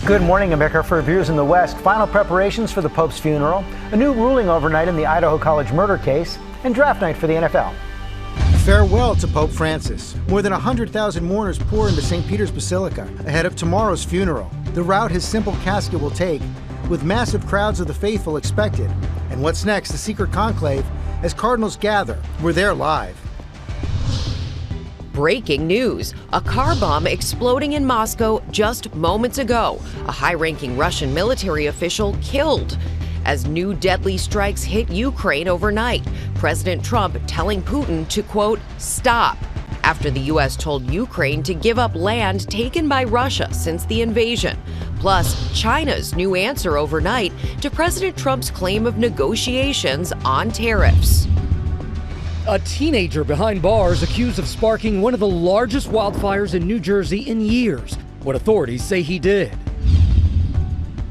Good morning, America. For viewers in the West, final preparations for the Pope's funeral, a new ruling overnight in the Idaho College murder case, and draft night for the NFL. Farewell to Pope Francis. More than 100,000 mourners pour into St. Peter's Basilica ahead of tomorrow's funeral. The route his simple casket will take, with massive crowds of the faithful expected. And what's next? The secret conclave as cardinals gather. We're there live. Breaking news. A car bomb exploding in Moscow just moments ago. A high-ranking Russian military official killed. As new deadly strikes hit Ukraine overnight, President Trump telling Putin to, quote, stop, after the U.S. told Ukraine to give up land taken by Russia since the invasion. Plus, China's new answer overnight to President Trump's claim of negotiations on tariffs. A teenager behind bars accused of sparking one of the largest wildfires in New Jersey in years. What authorities say he did.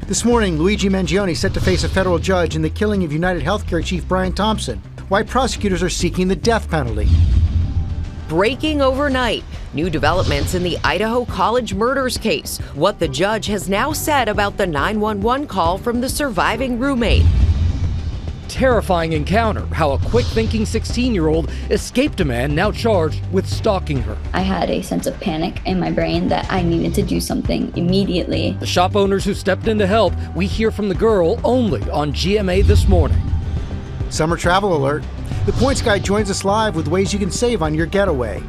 This morning, Luigi Mangione set to face a federal judge in the killing of United Healthcare chief Brian Thompson. Why prosecutors are seeking the death penalty. Breaking overnight. New developments in the Idaho College murders case. What the judge has now said about the 911 call from the surviving roommate. Terrifying encounter, how a quick-thinking 16-year-old escaped a man now charged with stalking her. I had a sense of panic in my brain that I needed to do something immediately. The shop owners who stepped in to help, we hear from the girl only on GMA this morning. Summer travel alert. The Points Guy joins us live with ways you can save on your getaway.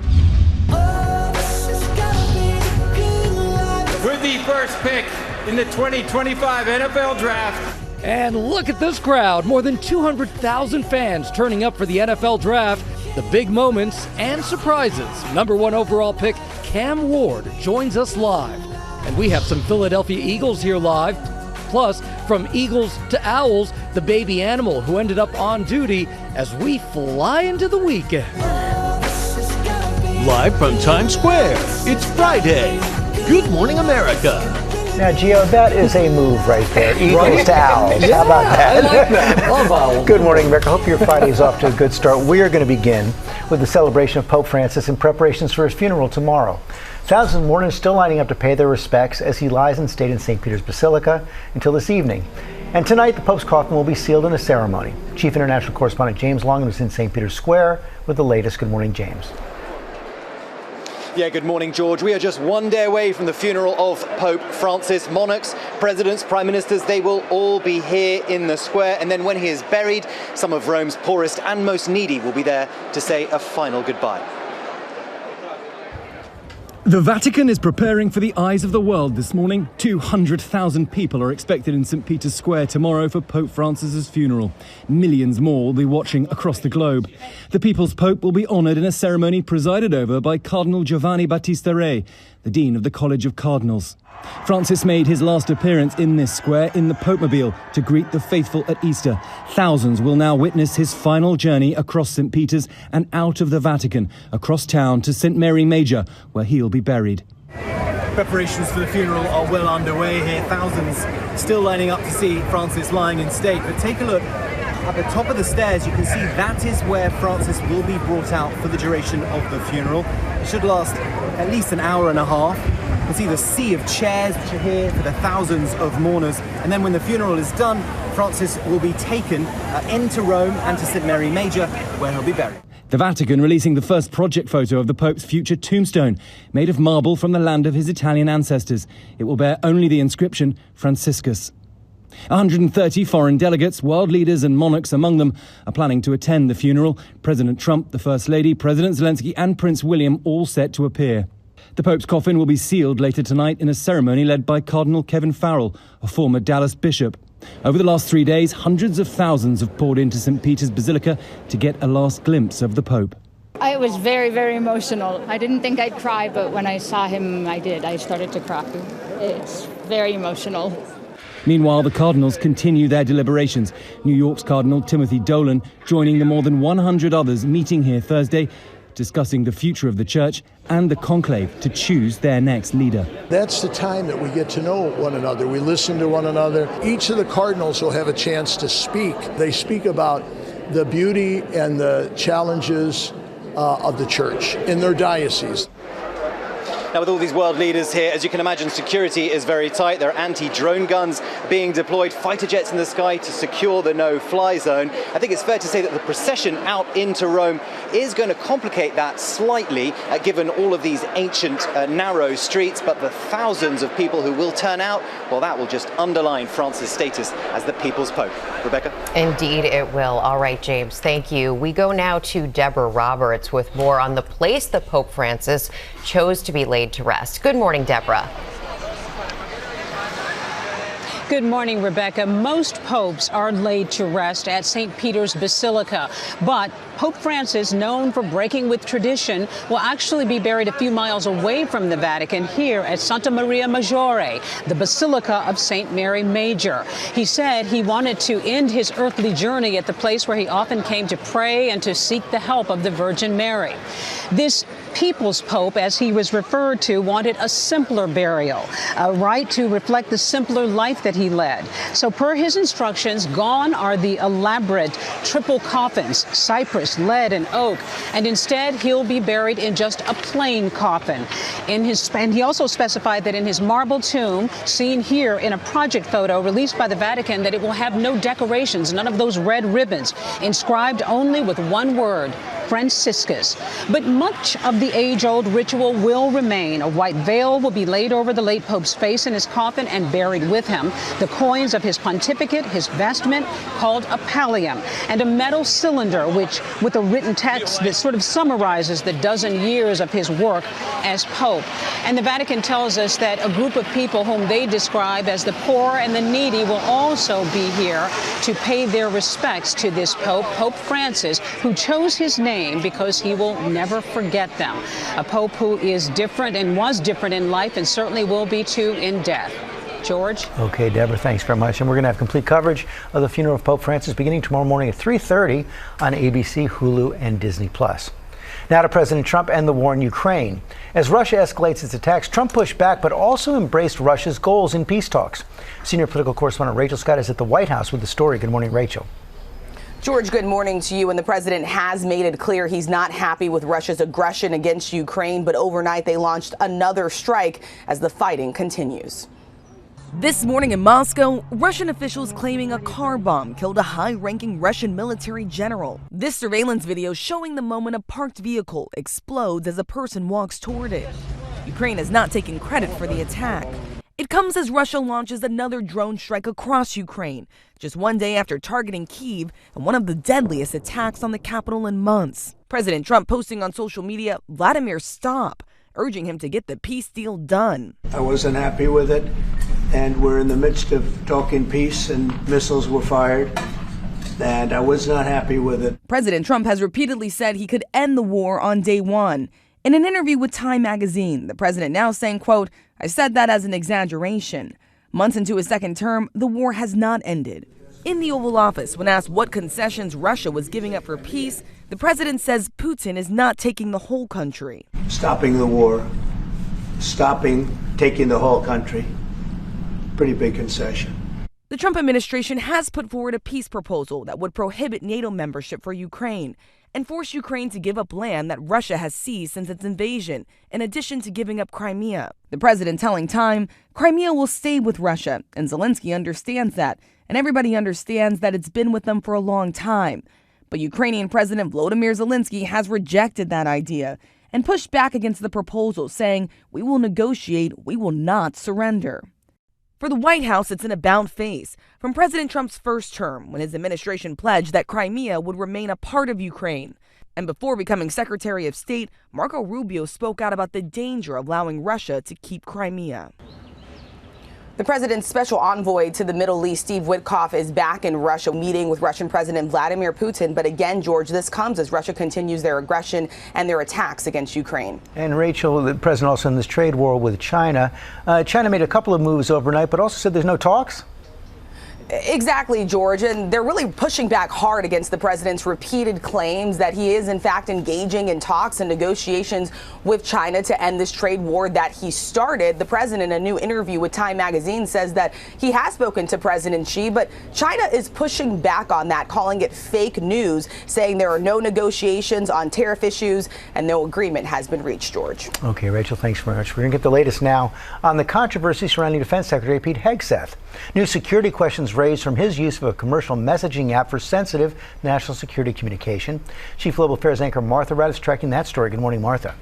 With the first pick in the 2025 NFL Draft. And look at this crowd, more than 200,000 fans turning up for the NFL Draft. The big moments and surprises. #1 overall pick Cam Ward joins us live. And we have some Philadelphia Eagles here live. Plus, from Eagles to Owls, the baby animal who ended up on duty as we fly into the weekend. Live from Times Square, it's Friday. Good morning, America. Now, Gio, that is a move right there. Eagles to Owls. How about that? I like that. Love owls. Good morning, America. Hope your Friday is off to a good start. We are going to begin with the celebration of Pope Francis and preparations for his funeral tomorrow. Thousands of mourners still lining up to pay their respects as he lies in state in St. Peter's Basilica until this evening. And tonight, the Pope's coffin will be sealed in a ceremony. Chief International Correspondent James Longman is in St. Peter's Square with the latest. Good morning, James. Yeah, good morning, George. We are just one day away from the funeral of Pope Francis. Monarchs, presidents, prime ministers, they will all be here in the square. And then when he is buried, some of Rome's poorest and most needy will be there to say a final goodbye. The Vatican is preparing for the eyes of the world this morning. 200,000 people are expected in St. Peter's Square tomorrow for Pope Francis's funeral. Millions more will be watching across the globe. The People's Pope will be honoured in a ceremony presided over by Cardinal Giovanni Battista Re, the Dean of the College of Cardinals. Francis made his last appearance in this square in the Popemobile to greet the faithful at Easter. Thousands will now witness his final journey across St. Peter's and out of the Vatican, across town to St. Mary Major, where he'll be buried. Preparations for the funeral are well underway here. Thousands still lining up to see Francis lying in state. But take a look at the top of the stairs. You can see that is where Francis will be brought out for the duration of the funeral. It should last at least an hour and a half. You can see the sea of chairs which are here for the thousands of mourners. And then when the funeral is done, Francis will be taken into Rome and to St. Mary Major, where he'll be buried. The Vatican releasing the first project photo of the Pope's future tombstone, made of marble from the land of his Italian ancestors. It will bear only the inscription, Franciscus. 130 foreign delegates, world leaders and monarchs among them, are planning to attend the funeral. President Trump, the First Lady, President Zelensky and Prince William all set to appear. The Pope's coffin will be sealed later tonight in a ceremony led by Cardinal Kevin Farrell, a former Dallas bishop. Over the last 3 days, hundreds of thousands have poured into St. Peter's Basilica to get a last glimpse of the Pope. I was very, very emotional. I didn't think I'd cry, but when I saw him, I did. I started to cry. It's very emotional. Meanwhile, the cardinals continue their deliberations. New York's Cardinal Timothy Dolan joining the more than 100 others meeting here Thursday, discussing the future of the church and the conclave to choose their next leader. That's the time that we get to know one another. We listen to one another. Each of the cardinals will have a chance to speak. They speak about the beauty and the challenges of the church in their diocese. Now, with all these world leaders here, as you can imagine, security is very tight. There are anti-drone guns being deployed, fighter jets in the sky to secure the no-fly zone. I think it's fair to say that the procession out into Rome is going to complicate that slightly, given all of these ancient, narrow streets, but the thousands of people who will turn out, well, that will just underline France's status as the people's pope. Rebecca? Indeed it will. All right, James, thank you. We go now to Deborah Roberts with more on the place that Pope Francis chose to be laid to rest. Good morning, Deborah. Good morning, Rebecca. Most popes are laid to rest at St. Peter's Basilica, but Pope Francis, known for breaking with tradition, will actually be buried a few miles away from the Vatican here at Santa Maria Maggiore, the Basilica of St. Mary Major. He said he wanted to end his earthly journey at the place where he often came to pray and to seek the help of the Virgin Mary. This People's Pope, as he was referred to, wanted a simpler burial, a rite to reflect the simpler life that he led. So per his instructions, gone are the elaborate triple coffins, cypress, lead, and oak, and instead he'll be buried in just a plain coffin. And he also specified that in his marble tomb, seen here in a project photo released by the Vatican, that it will have no decorations, none of those red ribbons, inscribed only with one word: Franciscus. But much of the age-old ritual will remain. A white veil will be laid over the late Pope's face in his coffin and buried with him. The coins of his pontificate, his vestment, called a pallium, and a metal cylinder, which with a written text that sort of summarizes the dozen years of his work as Pope. And the Vatican tells us that a group of people whom they describe as the poor and the needy will also be here to pay their respects to this Pope, Pope Francis, who chose his name because he will never forget them. A Pope who is different and was different in life and certainly will be too in death. George? Okay, Deborah, thanks very much. And we're going to have complete coverage of the funeral of Pope Francis beginning tomorrow morning at 3:30 on ABC, Hulu, and Disney+. Now to President Trump and the war in Ukraine. As Russia escalates its attacks, Trump pushed back but also embraced Russia's goals in peace talks. Senior political correspondent Rachel Scott is at the White House with the story. Good morning, Rachel. George, good morning to you. And the president has made it clear he's not happy with Russia's aggression against Ukraine, but overnight they launched another strike as the fighting continues. This morning in Moscow, Russian officials claiming a car bomb killed a high-ranking Russian military general. This surveillance video showing the moment a parked vehicle explodes as a person walks toward it. Ukraine has not taken credit for the attack. It comes as Russia launches another drone strike across Ukraine, just one day after targeting Kyiv and one of the deadliest attacks on the capital in months. President Trump posting on social media, "Vladimir, stop," urging him to get the peace deal done. I wasn't happy with it, and we're in the midst of talking peace, and missiles were fired, and I was not happy with it. President Trump has repeatedly said he could end the war on day one. In an interview with Time magazine, the president now saying, quote, "I said that as an exaggeration." Months into his second term, the war has not ended. In the Oval Office, when asked what concessions Russia was giving up for peace, the president says Putin is not taking the whole country. Stopping the war, taking the whole country, pretty big concession. The Trump administration has put forward a peace proposal that would prohibit NATO membership for Ukraine and force Ukraine to give up land that Russia has seized since its invasion, in addition to giving up Crimea. The president telling Time, Crimea will stay with Russia, and Zelensky understands that, and everybody understands that it's been with them for a long time. But Ukrainian President Volodymyr Zelensky has rejected that idea and pushed back against the proposal, saying, "We will negotiate, we will not surrender." For the White House, it's an about face. From President Trump's first term, when his administration pledged that Crimea would remain a part of Ukraine. And before becoming Secretary of State, Marco Rubio spoke out about the danger of allowing Russia to keep Crimea. The president's special envoy to the Middle East, Steve Witkoff, is back in Russia meeting with Russian President Vladimir Putin. But again, George, this comes as Russia continues their aggression and their attacks against Ukraine. And Rachel, the president also in this trade war with China. China made a couple of moves overnight, but also said there's no talks. Exactly, George. And they're really pushing back hard against the president's repeated claims that he is, in fact, engaging in talks and negotiations with China to end this trade war that he started. The president, in a new interview with Time magazine, says that he has spoken to President Xi, but China is pushing back on that, calling it fake news, saying there are no negotiations on tariff issues and no agreement has been reached, George. Okay, Rachel, thanks very much. We're going to get the latest now on the controversy surrounding Defense Secretary Pete Hegseth. New security questions raised from his use of a commercial messaging app for sensitive national security communication. Chief Global Affairs anchor Martha Rudd is tracking that story. Good morning, Martha.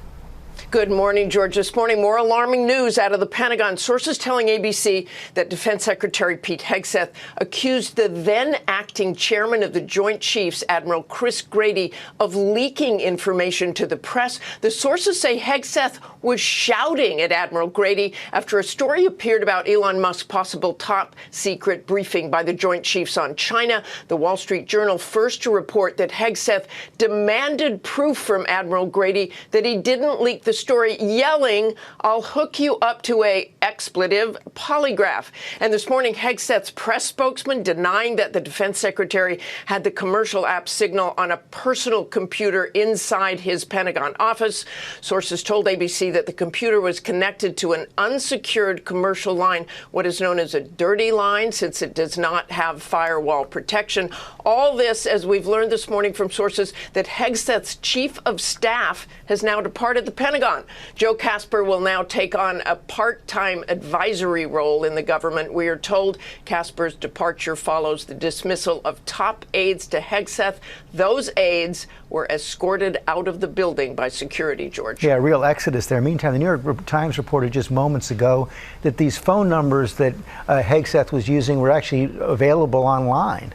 Good morning, George. This morning, more alarming news out of the Pentagon. Sources telling ABC that Defense Secretary Pete Hegseth accused the then acting chairman of the Joint Chiefs, Admiral Chris Grady, of leaking information to the press. The sources say Hegseth was shouting at Admiral Grady after a story appeared about Elon Musk's possible top-secret briefing by the Joint Chiefs on China. The Wall Street Journal first to report that Hegseth demanded proof from Admiral Grady that he didn't leak the story, yelling, "I'll hook you up to a expletive polygraph." And this morning, Hegseth's press spokesman denying that the defense secretary had the commercial app Signal on a personal computer inside his Pentagon office. Sources told ABC that the computer was connected to an unsecured commercial line, what is known as a dirty line, since it does not have firewall protection. All this, as we've learned this morning from sources, that Hegseth's chief of staff has now departed the Pentagon. Joe Casper will now take on a part-time advisory role in the government. We are told Casper's departure follows the dismissal of top aides to Hegseth. Those aides were escorted out of the building by security, George. Yeah, real exodus there. Meantime, the New York Times reported just moments ago that these phone numbers that Hegseth was using were actually available online.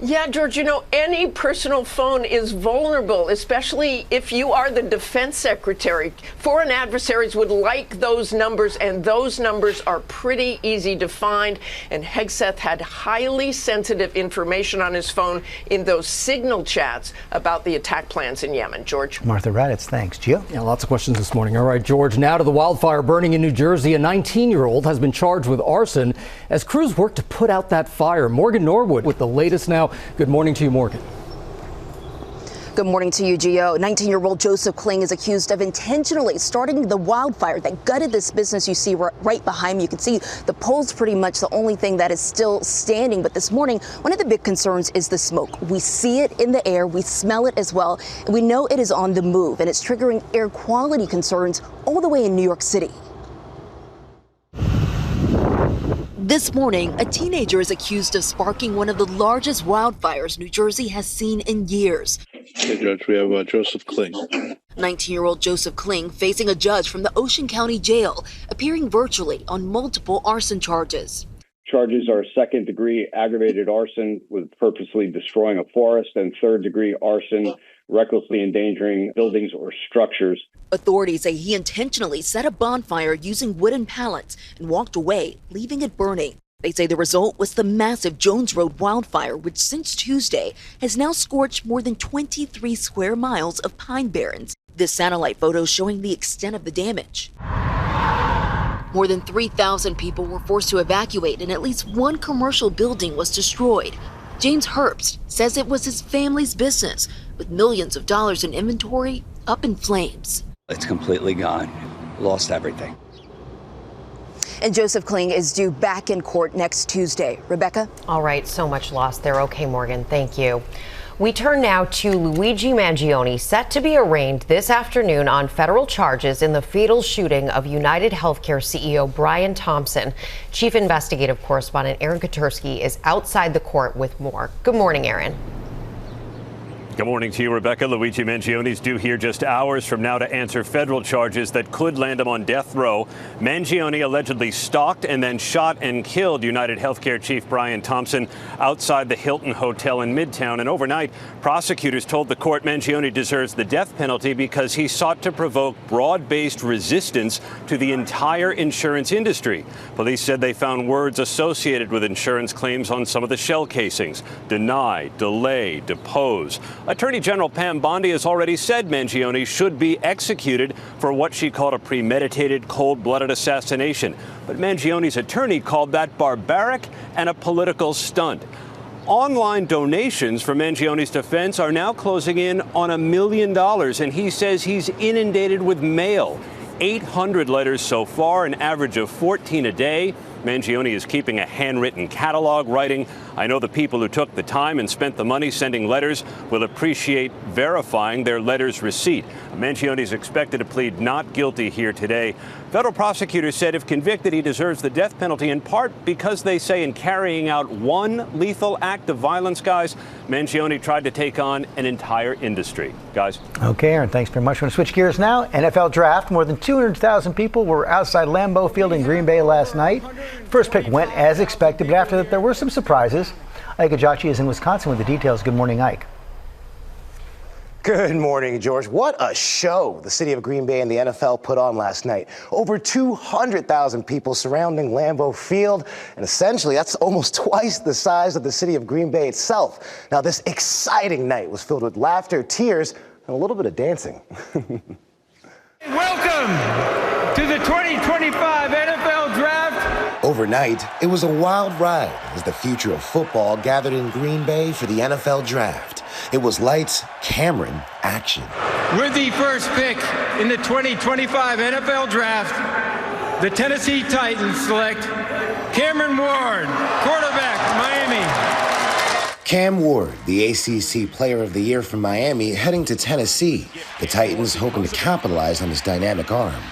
Yeah, George, you know, any personal phone is vulnerable, especially if you are the defense secretary. Foreign adversaries would like those numbers, and those numbers are pretty easy to find. And Hegseth had highly sensitive information on his phone in those Signal chats about the attack plans in Yemen. George. Martha Raddatz, thanks. Gio? Yeah, lots of questions this morning. All right, George, now to the wildfire burning in New Jersey. A 19-year-old has been charged with arson as crews work to put out that fire. Morgan Norwood with the latest now. Good morning to you, Morgan. Good morning to you, Gio. 19-year-old Joseph Kling is accused of intentionally starting the wildfire that gutted this business you see right behind me. You can see the pole's pretty much the only thing that is still standing. But this morning, one of the big concerns is the smoke. We see it in the air. We smell it as well. And we know it is on the move, and it's triggering air quality concerns all the way in New York City. This morning, a teenager is accused of sparking one of the largest wildfires New Jersey has seen in years. Hey, Judge, we have Joseph Kling. 19-year-old Joseph Kling facing a judge from the Ocean County Jail, appearing virtually on multiple arson charges. Charges are second-degree aggravated arson with purposely destroying a forest and third-degree arson, recklessly endangering buildings or structures. Authorities say he intentionally set a bonfire using wooden pallets and walked away, leaving it burning. They say the result was the massive Jones Road wildfire, which since Tuesday has now scorched more than 23 square miles of pine barrens. This satellite photo showing the extent of the damage. More than 3,000 people were forced to evacuate, and at least one commercial building was destroyed. James Herbst says it was his family's business, with millions of dollars in inventory up in flames. It's completely gone. Lost everything. And Joseph Kling is due back in court next Tuesday. Rebecca? All right, so much loss there. Okay, Morgan, thank you. We turn now to Luigi Mangione, set to be arraigned this afternoon on federal charges in the fatal shooting of United Healthcare CEO Brian Thompson. Chief Investigative Correspondent Aaron Katersky is outside the court with more. Good morning, Aaron. Good morning to you, Rebecca. Luigi Mangione is due here just hours from now to answer federal charges that could land him on death row. Mangione allegedly stalked and then shot and killed United Healthcare chief Brian Thompson outside the Hilton Hotel in Midtown. And overnight, prosecutors told the court Mangione deserves the death penalty because he sought to provoke broad-based resistance to the entire insurance industry. Police said they found words associated with insurance claims on some of the shell casings: deny, delay, depose. Attorney General Pam Bondi has already said Mangione should be executed for what she called a premeditated, cold-blooded assassination. But Mangione's attorney called that barbaric and a political stunt. Online donations for Mangioni's defense are now closing in on $1 million, and he says he's inundated with mail. 800 letters so far, an average of 14 a day. Mangioni is keeping a handwritten catalog, writing, "I know the people who took the time and spent the money sending letters will appreciate verifying their letter's receipt." Mangioni is expected to plead not guilty here today. Federal prosecutors said if convicted, he deserves the death penalty, in part because they say in carrying out one lethal act of violence, guys, Mangioni tried to take on an entire industry. Guys. Okay, Aaron, thanks very much. We're going to switch gears now. NFL draft. More than 200,000 people were outside Lambeau Field in Green Bay last night. First pick went as expected, but after that there were some surprises. Ike Ajachi is in Wisconsin with the details. Good morning, Ike. Good morning, George. What a show the city of Green Bay and the NFL put on last night. Over 200,000 people surrounding Lambeau Field, and essentially that's almost twice the size of the city of Green Bay itself. Now, this exciting night was filled with laughter, tears, and a little bit of dancing. Welcome to the 2025 NFL Draft. Overnight, it was a wild ride as the future of football gathered in Green Bay for the NFL Draft. It was lights, camera, and action. With the first pick in the 2025 NFL Draft, the Tennessee Titans select Cameron Ward, quarterback, Miami. Cam Ward, the ACC Player of the Year from Miami, heading to Tennessee. The Titans hoping to capitalize on his dynamic arm.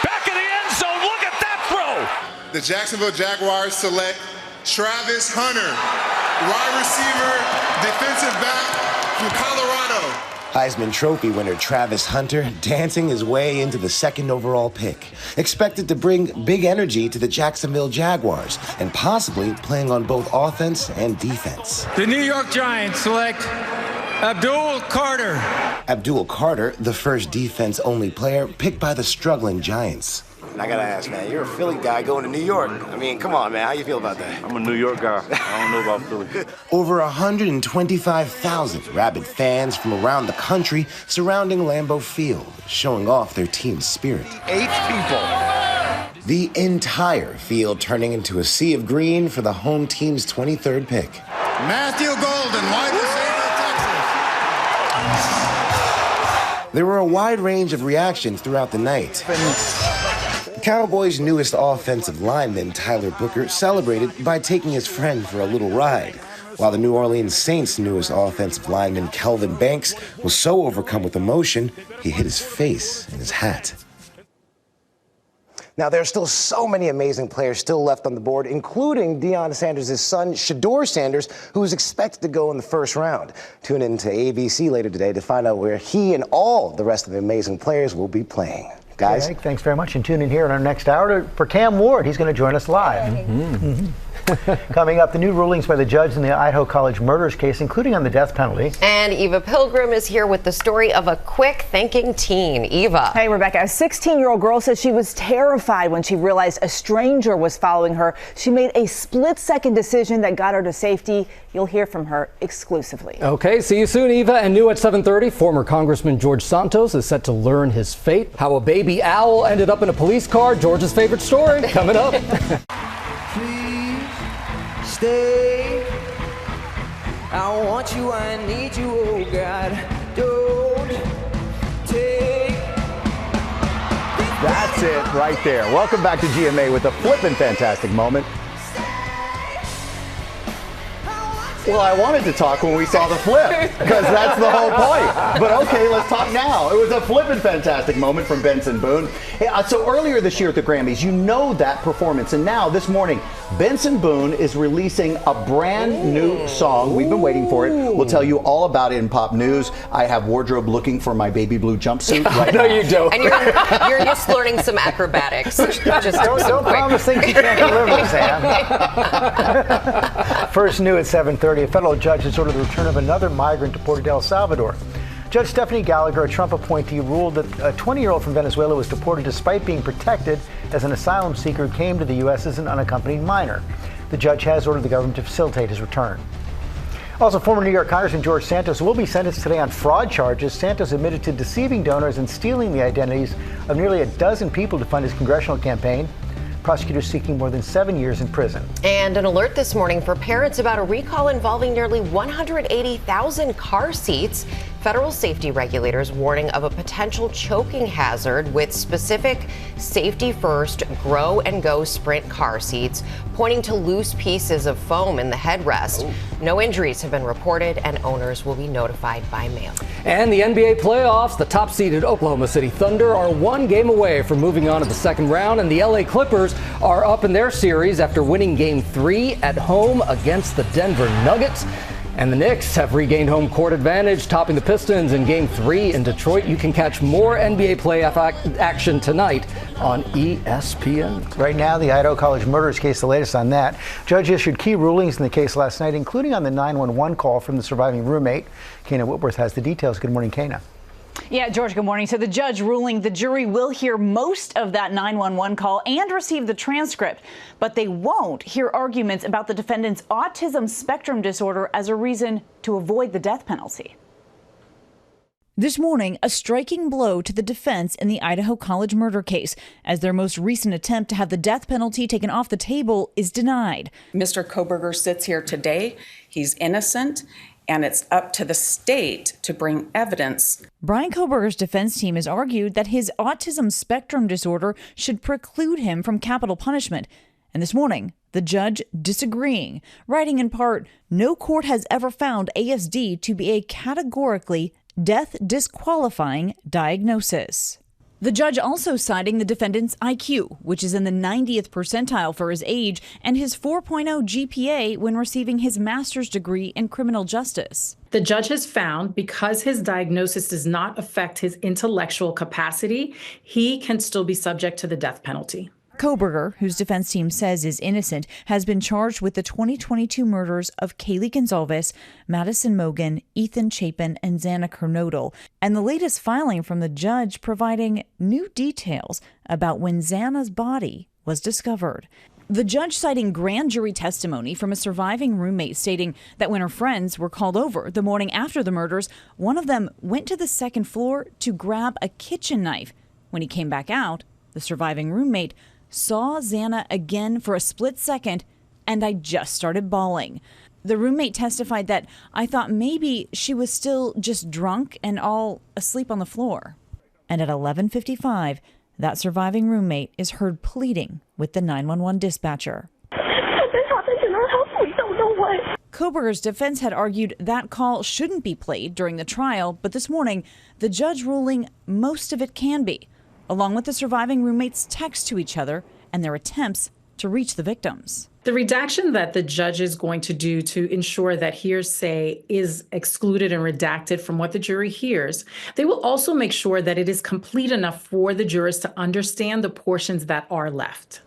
Back in the end zone, look at that throw! The Jacksonville Jaguars select Travis Hunter, wide receiver, defensive back from Colorado. Heisman Trophy winner Travis Hunter dancing his way into the second overall pick. Expected to bring big energy to the Jacksonville Jaguars and possibly playing on both offense and defense. The New York Giants select Abdul Carter. Abdul Carter, the first defense-only player picked by the struggling Giants. And I gotta ask, man, you're a Philly guy going to New York. I mean, come on, man, how you feel about that? I'm a New York guy. I don't know about Philly. Over 125,000 rabid fans from around the country surrounding Lambeau Field, showing off their team's spirit. 8 people. The entire field turning into a sea of green for the home team's 23rd pick. Matthew Golden, wide receiver, Texas. There were a wide range of reactions throughout the night. Cowboys' newest offensive lineman, Tyler Booker, celebrated by taking his friend for a little ride, while the New Orleans Saints' newest offensive lineman, Kelvin Banks, was so overcome with emotion, he hit his face in his hat. Now, there are still so many amazing players still left on the board, including Deion Sanders' son, Shedeur Sanders, who is expected to go in the first round. Tune in to ABC later today to find out where he and all the rest of the amazing players will be playing. Guys. Okay, thanks very much, and tune in here in our next hour for Cam Ward. He's going to join us live. Coming up, the new rulings by the judge in the Idaho College murders case, including on the death penalty. And Eva Pilgrim is here with the story of a quick thinking teen. Eva. Hey, Rebecca. A 16-year-old girl says she was terrified when she realized a stranger was following her. She made a split-second decision that got her to safety. You'll hear from her exclusively. Okay, see you soon, Eva. And new at 7:30, former Congressman George Santos is set to learn his fate. How a baby owl ended up in a police car. George's favorite story coming up. Stay. I want you, I need you, oh God. Don't take. That's it right there. Welcome back to GMA with a flippin' fantastic moment. Well, I wanted to talk when we saw the flip, because that's the whole point. But okay, let's talk now. It was a flippin' fantastic moment from Benson Boone. Hey, so earlier this year at the Grammys, you know that performance. And now, this morning, Benson Boone is releasing a brand new song. We've been waiting for it. We'll tell you all about it in pop news. I have wardrobe looking for my baby blue jumpsuit right now. No, you don't. And you're just learning some acrobatics. Just don't promise things you can't deliver, Sam. First new at 7:30. A federal judge has ordered the return of another migrant deported to El Salvador. Judge Stephanie Gallagher, a Trump appointee, ruled that a 20-year-old from Venezuela was deported despite being protected as an asylum seeker who came to the U.S. as an unaccompanied minor. The judge has ordered the government to facilitate his return. Also, former New York Congressman George Santos will be sentenced today on fraud charges. Santos admitted to deceiving donors and stealing the identities of nearly a dozen people to fund his congressional campaign. prosecutors seeking more than 7 years in prison. And an alert this morning for parents about a recall involving nearly 180,000 car seats. Federal safety regulators warning of a potential choking hazard with specific safety first grow and go sprint car seats, pointing to loose pieces of foam in the headrest. No injuries have been reported and owners will be notified by mail. And the NBA playoffs, the top-seeded Oklahoma City Thunder are one game away from moving on to the second round, and the LA Clippers are up in their series after winning Game 3 at home against the Denver Nuggets. And the Knicks have regained home court advantage, topping the Pistons in Game 3 in Detroit. You can catch more NBA playoff action tonight on ESPN. Right now, the Idaho College murders case, the latest on that. Judge issued key rulings in the case last night, including on the 911 call from the surviving roommate. Kana Whitworth has the details. Good morning, Kana. Yeah, George, good morning. So the judge ruling the jury will hear most of that 911 call and receive the transcript, but they won't hear arguments about the defendant's autism spectrum disorder as a reason to avoid the death penalty. This morning, a striking blow to the defense in the Idaho College murder case, as their most recent attempt to have the death penalty taken off the table is denied. Mr. Koberger sits here today. He's innocent. And it's up to the state to bring evidence. Brian Koberger's defense team has argued that his autism spectrum disorder should preclude him from capital punishment. And this morning, the judge disagreeing, writing in part, "No court has ever found ASD to be a categorically death disqualifying diagnosis." The judge also citing the defendant's IQ, which is in the 90th percentile for his age, and his 4.0 GPA when receiving his master's degree in criminal justice. The judge has found because his diagnosis does not affect his intellectual capacity, he can still be subject to the death penalty. Koberger, whose defense team says is innocent, has been charged with the 2022 murders of Kaylee Gonzalez, Madison Mogan, Ethan Chapin, and Xana Kernodle, and the latest filing from the judge providing new details about when Xana's body was discovered. The judge citing grand jury testimony from a surviving roommate stating that when her friends were called over the morning after the murders, one of them went to the second floor to grab a kitchen knife. When he came back out, the surviving roommate saw Xana again for a split second, and I just started bawling. The roommate testified that I thought maybe she was still just drunk and all asleep on the floor. And at 11:55, that surviving roommate is heard pleading with the 911 dispatcher. Something happened in our house. We don't know what. Koberger's defense had argued that call shouldn't be played during the trial, but this morning, the judge ruling most of it can be, along with the surviving roommates' texts to each other and their attempts to reach the victims. The redaction that the judge is going to do to ensure that hearsay is excluded and redacted from what the jury hears, they will also make sure that it is complete enough for the jurors to understand the portions that are left.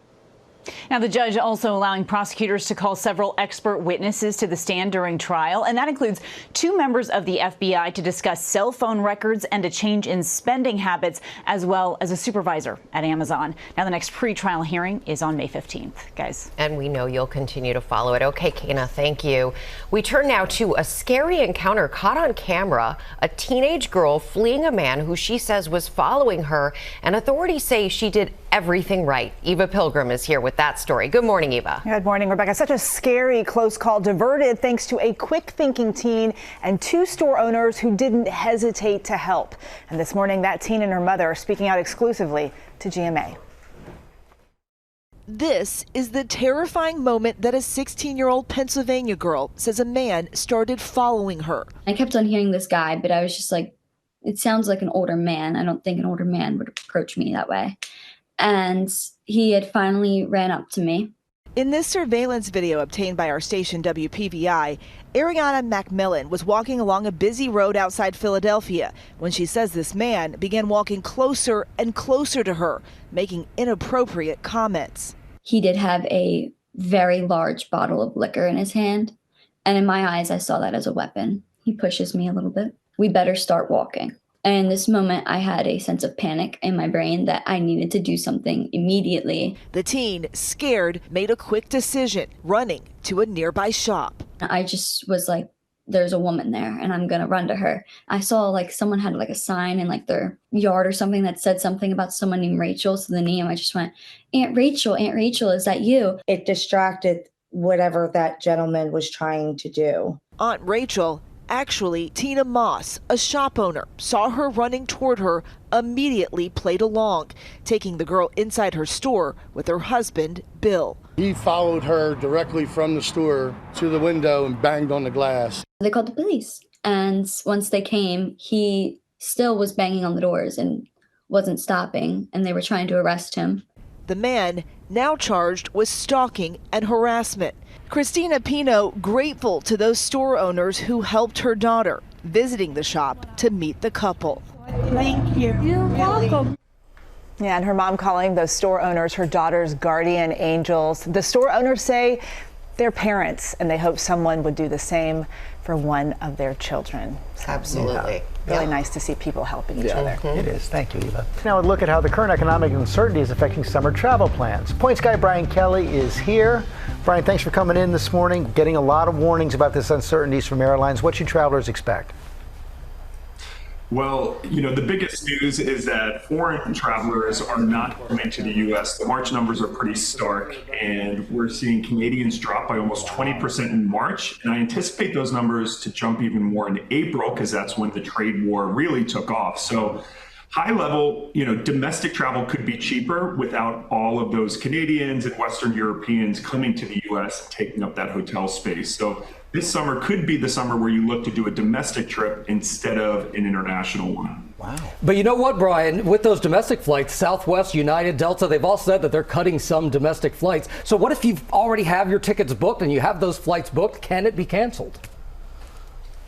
Now, the judge also allowing prosecutors to call several expert witnesses to the stand during trial, and that includes 2 members of the FBI to discuss cell phone records and a change in spending habits, as well as a supervisor at Amazon. Now, the next pretrial hearing is on May 15th, guys. And we know you'll continue to follow it. Okay, Kana, thank you. We turn now to a scary encounter caught on camera. A teenage girl fleeing a man who she says was following her, and authorities say she did everything right. Eva Pilgrim is here with that story. Good morning, Eva. Good morning, Rebecca. Such a scary close call diverted thanks to a quick-thinking teen and 2 store owners who didn't hesitate to help. And this morning, that teen and her mother are speaking out exclusively to GMA. This is the terrifying moment that a 16-year-old Pennsylvania girl says a man started following her. I kept on hearing this guy, but I was just like, it sounds like an older man. I don't think an older man would approach me that way. And he had finally ran up to me. In this surveillance video obtained by our station WPVI, Ariana McMillan was walking along a busy road outside Philadelphia when she says this man began walking closer and closer to her, making inappropriate comments. He did have a very large bottle of liquor in his hand, and in my eyes, I saw that as a weapon. He pushes me a little bit. We better start walking. And in this moment, I had a sense of panic in my brain that I needed to do something immediately. The teen, scared, made a quick decision, running to a nearby shop. I just was like, there's a woman there and I'm going to run to her. I saw like someone had like a sign in like their yard or something that said something about someone named Rachel. So the name, I just went, Aunt Rachel, is that you? It distracted whatever that gentleman was trying to do. Aunt Rachel, actually Tina Moss, a shop owner, saw her running toward her, immediately played along, taking the girl inside her store with her husband, Bill. He followed her directly from the store to the window and banged on the glass. They called the police. And once they came, he still was banging on the doors and wasn't stopping, and they were trying to arrest him. The man now charged with stalking and harassment. Christina Pino grateful to those store owners who helped her daughter, visiting the shop to meet the couple. Thank you. You're welcome. Yeah, and her mom calling those store owners her daughter's guardian angels. The store owners say they're parents and they hope someone would do the same for one of their children. So, Absolutely. Really nice to see people helping each other. It is. Thank you, Eva. Now, a look at how the current economic uncertainty is affecting summer travel plans. Points guy Brian Kelly is here. Brian, thanks for coming in this morning. Getting a lot of warnings about this uncertainties from airlines. What should travelers expect? Well, the biggest news is that foreign travelers are not coming to the U.S. The March numbers are pretty stark, and we're seeing Canadians drop by almost 20% in March. And I anticipate those numbers to jump even more in April, because that's when the trade war really took off. So high level, domestic travel could be cheaper without all of those Canadians and Western Europeans coming to the U.S. and taking up that hotel space. So this summer could be the summer where you look to do a domestic trip instead of an international one. Wow. But you know what, Brian? With those domestic flights, Southwest, United, Delta, they've all said that they're cutting some domestic flights. So what if you already have your tickets booked and you have those flights booked? Can it be canceled?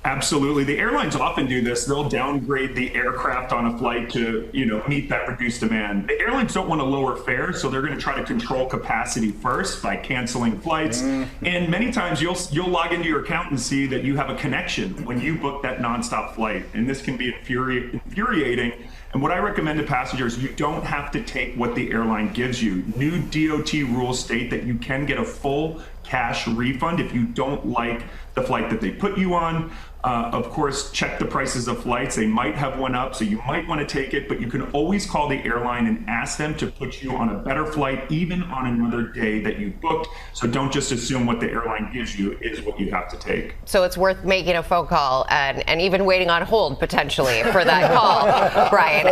Absolutely. The airlines often do this. They'll downgrade the aircraft on a flight to, meet that reduced demand. The airlines don't want to lower fares, so they're going to try to control capacity first by canceling flights. And many times you'll log into your account and see that you have a connection when you book that nonstop flight. And this can be infuriating. And what I recommend to passengers, you don't have to take what the airline gives you. New DOT rules state that you can get a full cash refund if you don't like the flight that they put you on. Of course, check the prices of flights. They might have one up, so you might want to take it, but you can always call the airline and ask them to put you on a better flight, even on another day that you booked. So don't just assume what the airline gives you is what you have to take. So it's worth making a phone call and even waiting on hold potentially for that call, Brian.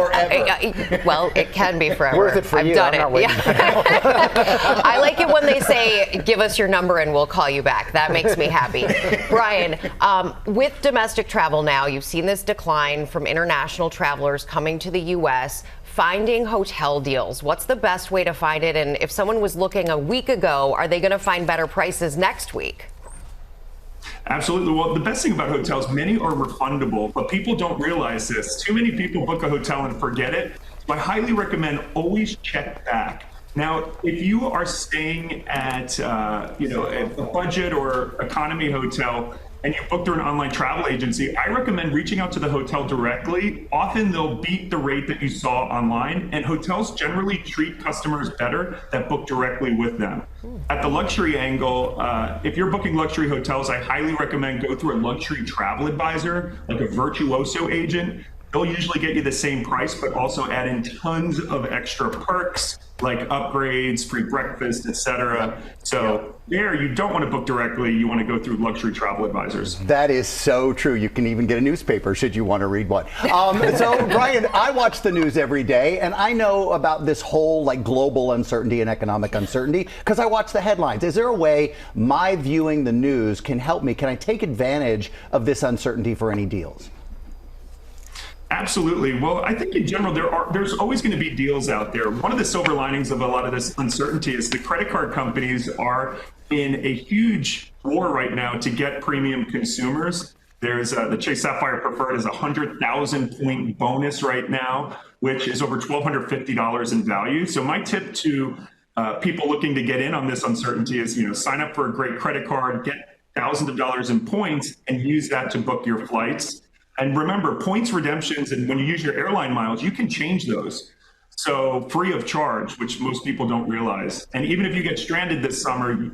Well, it can be forever. Worth it for I've you. done I'm not it. waiting. I like it when they say, give us your number and we'll call you back. That makes me happy. Brian, with domestic travel now, you've seen this decline from international travelers coming to the U.S., finding hotel deals. What's the best way to find it? And if someone was looking a week ago, are they going to find better prices next week? Absolutely. Well, the best thing about hotels, many are refundable, but people don't realize this. Too many people book a hotel and forget it. So I highly recommend always check back. Now, if you are staying at a budget or economy hotel and you book through an online travel agency, I recommend reaching out to the hotel directly. Often they'll beat the rate that you saw online, and hotels generally treat customers better that book directly with them. At the luxury angle, if you're booking luxury hotels, I highly recommend go through a luxury travel advisor, like a virtuoso agent. They'll usually get you the same price, but also add in tons of extra perks like upgrades, free breakfast, etc. So there, you don't want to book directly. You want to go through luxury travel advisors. That is so true. You can even get a newspaper should you want to read one. So Brian, I watch the news every day, and I know about this whole global uncertainty and economic uncertainty because I watch the headlines. Is there a way my viewing the news can help me? Can I take advantage of this uncertainty for any deals? Absolutely. Well, I think in general, there's always going to be deals out there. One of the silver linings of a lot of this uncertainty is the credit card companies are in a huge war right now to get premium consumers. There's the Chase Sapphire Preferred is a 100,000 point bonus right now, which is over $1,250 in value. So my tip to people looking to get in on this uncertainty is, sign up for a great credit card, get thousands of dollars in points, and use that to book your flights. And remember, points redemptions, and when you use your airline miles, you can change those. So free of charge, which most people don't realize. And even if you get stranded this summer,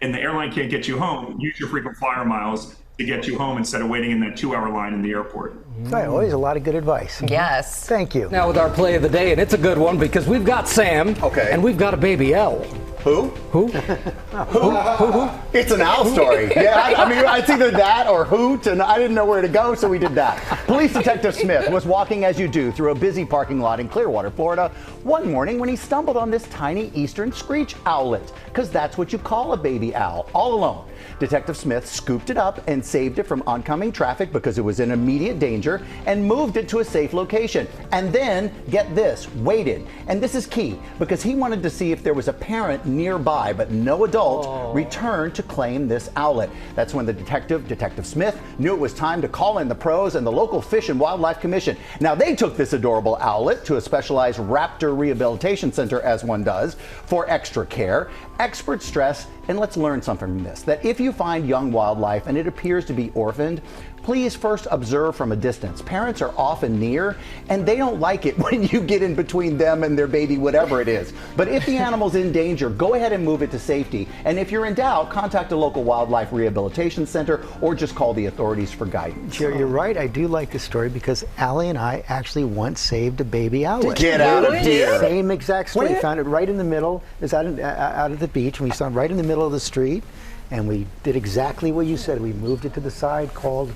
and the airline can't get you home, use your frequent flyer miles to get you home instead of waiting in that 2-hour line in the airport. Right, always a lot of good advice. Yes. Thank you. Now with our play of the day, and it's a good one because we've got Sam. Okay. And we've got a baby owl. Who? Who? Who? It's an owl story. Yeah, I mean, it's either that or hoot, and I didn't know where to go, so we did that. Police Detective Smith was walking as you do through a busy parking lot in Clearwater, Florida, one morning when he stumbled on this tiny eastern screech owlet, because that's what you call a baby owl, all alone. Detective Smith scooped it up and saved it from oncoming traffic because it was in immediate danger and moved it to a safe location. And then, get this, waited. And this is key because he wanted to see if there was a parent nearby, but no adult returned to claim this owlet. That's when the Detective Smith, knew it was time to call in the pros and the local Fish and Wildlife Commission. Now they took this adorable owlet to a specialized raptor rehabilitation center, as one does, for extra care. Experts stress, and let's learn something from this, that if you find young wildlife and it appears to be orphaned, please first observe from a distance. Parents are often near, and they don't like it when you get in between them and their baby, whatever it is. But if the animal's in danger, go ahead and move it to safety. And if you're in doubt, contact a local wildlife rehabilitation center or just call the authorities for guidance. You're right. I do like this story because Allie and I actually once saved a baby owlet. Get out of here. Same exact story. We found it right in the middle. It was out at the beach, and we saw it right in the middle of the street. And we did exactly what you said. We moved it to the side, called.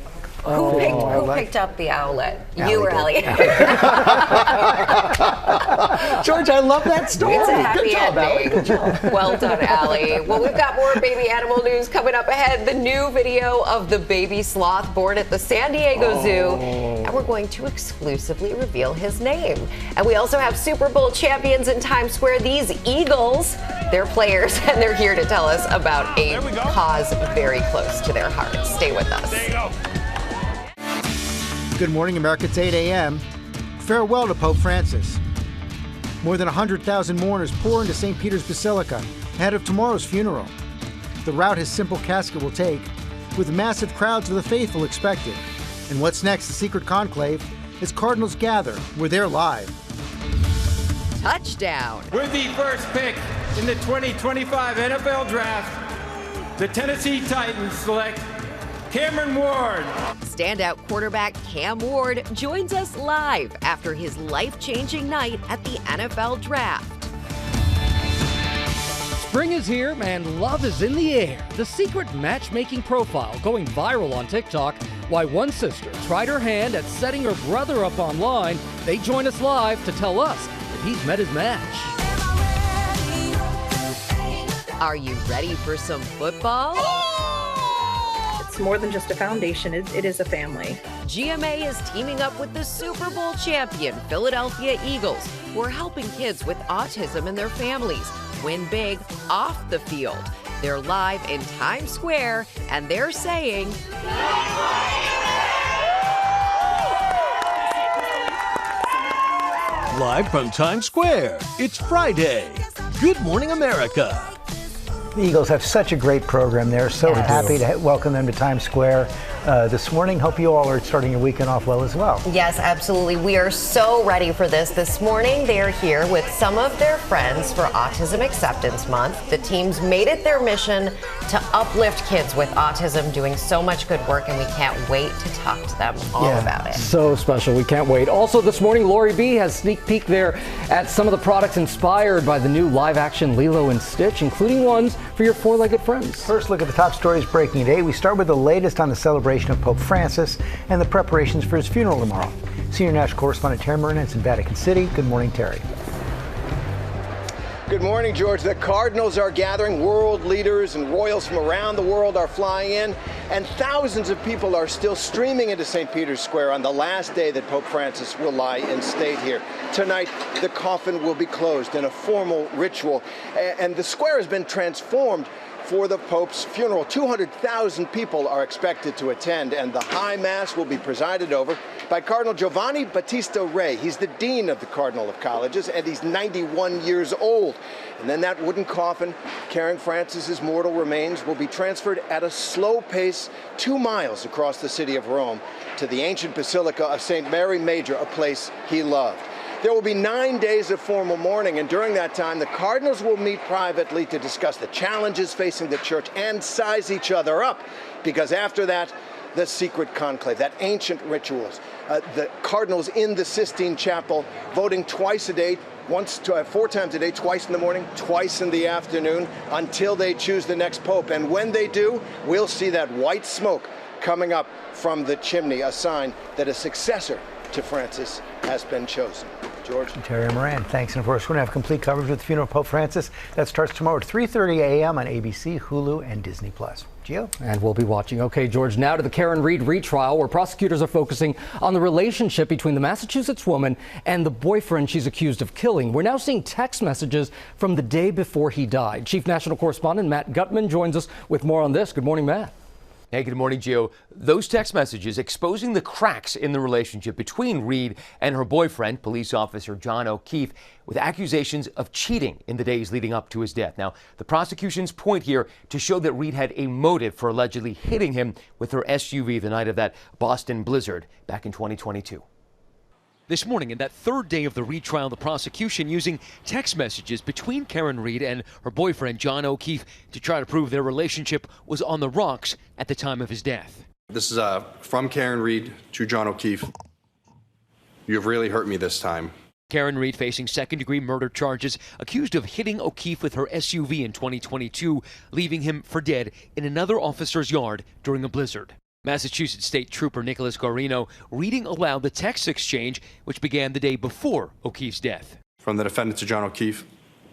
Who picked up the owlet? You or Ellie? George, I love that story. It's a happy Good job, ending. Good job. Well done, Allie. Well, we've got more baby animal news coming up ahead. The new video of the baby sloth born at the San Diego Zoo. And we're going to exclusively reveal his name. And we also have Super Bowl champions in Times Square, these Eagles. They're players, and they're here to tell us about a cause very close to their hearts. Stay with us. There you go. Good morning, America. It's 8 a.m. Farewell to Pope Francis. More than 100,000 mourners pour into St. Peter's Basilica ahead of tomorrow's funeral. The route his simple casket will take, with massive crowds of the faithful expected. And what's next, the secret conclave, as Cardinals gather where they're live. Touchdown. With the first pick in the 2025 NFL Draft, the Tennessee Titans select Cameron Ward. Standout quarterback Cam Ward joins us live after his life-changing night at the NFL Draft. Spring is here and love is in the air. The secret matchmaking profile going viral on TikTok. Why one sister tried her hand at setting her brother up online. They join us live to tell us that he's met his match. Are you ready for some football? It's more than just a foundation, it is a family. GMA is teaming up with the Super Bowl champion Philadelphia Eagles, who are helping kids with autism and their families win big off the field. They're live in Times Square, and they're saying, live from Times Square, it's Friday. Good morning, America. The Eagles have such a great program. They're so happy to welcome them to Times Square this morning. Hope you all are starting your weekend off well as well. Yes, absolutely. We are so ready for this morning. They are here with some of their friends for Autism Acceptance Month. The teams made it their mission to uplift kids with autism, doing so much good work, and we can't wait to talk to them all about it. So special. We can't wait. Also this morning, Lori B has a sneak peek there at some of the products inspired by the new live-action Lilo and Stitch, including ones for your four-legged friends. First look at the top stories breaking today. We start with the latest on the celebration of Pope Francis and the preparations for his funeral tomorrow. Senior national correspondent Terry Martin is in Vatican City. Good morning, Terry. Good morning, George. The Cardinals are gathering. World leaders and royals from around the world are flying in, and thousands of people are still streaming into St. Peter's Square on the last day that Pope Francis will lie in state here. Tonight, the coffin will be closed in a formal ritual, and the square has been transformed for the Pope's funeral. 200,000 people are expected to attend, and the High Mass will be presided over by Cardinal Giovanni Battista Re. He's the dean of the Cardinal of Colleges, and he's 91 years old. And then that wooden coffin carrying Francis's mortal remains will be transferred at a slow pace 2 miles across the city of Rome to the ancient Basilica of St. Mary Major, a place he loved. There will be 9 days of formal mourning, and during that time, the Cardinals will meet privately to discuss the challenges facing the church and size each other up, because after that, the secret conclave, that ancient rituals, the Cardinals in the Sistine Chapel, voting twice a day, 4 times a day, twice in the morning, twice in the afternoon, until they choose the next pope. And when they do, we'll see that white smoke coming up from the chimney, a sign that a successor to Francis has been chosen. George. Terry Moran, thanks. And of course, we're going to have complete coverage with the funeral of Pope Francis. That starts tomorrow at 3:30 a.m. on ABC, Hulu, and Disney+. Gio? And we'll be watching. Okay, George, now to the Karen Read retrial, where prosecutors are focusing on the relationship between the Massachusetts woman and the boyfriend she's accused of killing. We're now seeing text messages from the day before he died. Chief National Correspondent Matt Gutman joins us with more on this. Good morning, Matt. Hey, good morning, Gio. Those text messages exposing the cracks in the relationship between Read and her boyfriend, police officer John O'Keefe, with accusations of cheating in the days leading up to his death. Now, the prosecution's point here to show that Read had a motive for allegedly hitting him with her SUV the night of that Boston blizzard back in 2022. This morning, in that third day of the retrial, the prosecution using text messages between Karen Read and her boyfriend, John O'Keefe, to try to prove their relationship was on the rocks at the time of his death. This is from Karen Read to John O'Keefe. You have really hurt me this time. Karen Read facing second-degree murder charges, accused of hitting O'Keefe with her SUV in 2022, leaving him for dead in another officer's yard during a blizzard. Massachusetts State Trooper Nicholas Guarino reading aloud the text exchange, which began the day before O'Keefe's death. From the defendant to John O'Keefe,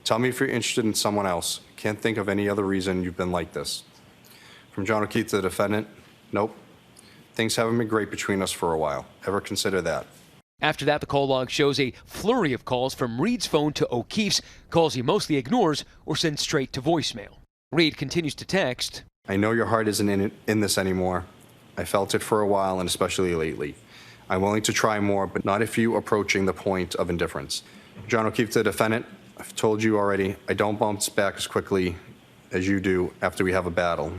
tell me if you're interested in someone else. Can't think of any other reason you've been like this. From John O'Keefe to the defendant, nope. Things haven't been great between us for a while. Ever consider that? After that, the call log shows a flurry of calls from Read's phone to O'Keefe's, calls he mostly ignores or sends straight to voicemail. Read continues to text, I know your heart isn't in this anymore. I felt it for a while, and especially lately. I'm willing to try more, but not if you approaching the point of indifference. John O'Keefe to the defendant, I've told you already, I don't bounce back as quickly as you do after we have a battle.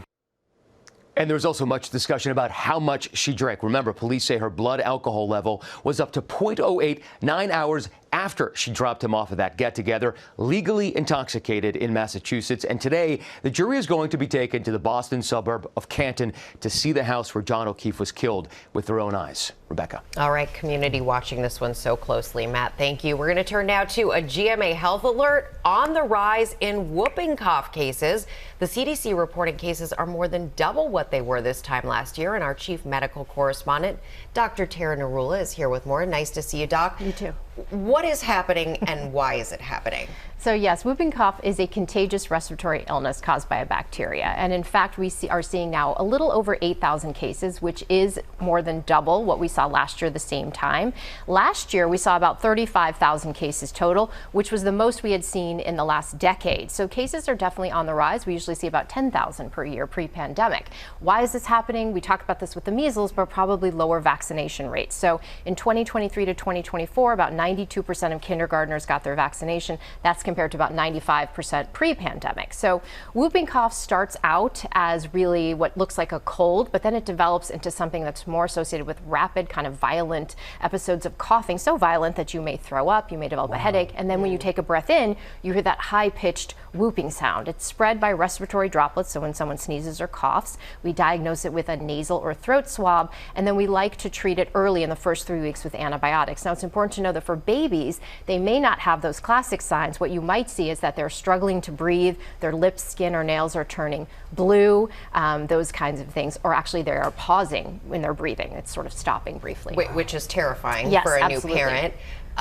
And there was also much discussion about how much she drank. Remember, police say her blood alcohol level was up to 0.08 9 hours after she dropped him off at that get-together, legally intoxicated in Massachusetts. And today, the jury is going to be taken to the Boston suburb of Canton to see the house where John O'Keefe was killed with their own eyes. Rebecca. All right, community watching this one so closely. Matt, thank you. We're going to turn now to a GMA health alert on the rise in whooping cough cases. The CDC reporting cases are more than double what they were this time last year. And our chief medical correspondent, Dr. Tara Narula, is here with more. Nice to see you, Doc. You too. What is happening and why is it happening? So yes, whooping cough is a contagious respiratory illness caused by a bacteria. And in fact, we are seeing now a little over 8,000 cases, which is more than double what we saw last year the same time. Last year, we saw about 35,000 cases total, which was the most we had seen in the last decade. So cases are definitely on the rise. We usually see about 10,000 per year pre-pandemic. Why is this happening? We talked about this with the measles, but probably lower vaccination rates. So in 2023 to 2024, about 92% of kindergartners got their vaccination. That's compared to about 95% pre-pandemic. So whooping cough starts out as really what looks like a cold, but then it develops into something that's more associated with rapid, kind of violent episodes of coughing, so violent that you may throw up, you may develop a headache, and then when you take a breath in, you hear that high-pitched whooping sound. It's spread by respiratory droplets, so when someone sneezes or coughs, we diagnose it with a nasal or throat swab, and then we like to treat it early in the first 3 weeks with antibiotics. Now, it's important to know that for babies, they may not have those classic signs. What you might see is that they're struggling to breathe, their lips, skin, or nails are turning blue, those kinds of things, or actually they are pausing when they're breathing. It's sort of stopping briefly. Which is terrifying for a absolutely. new parent.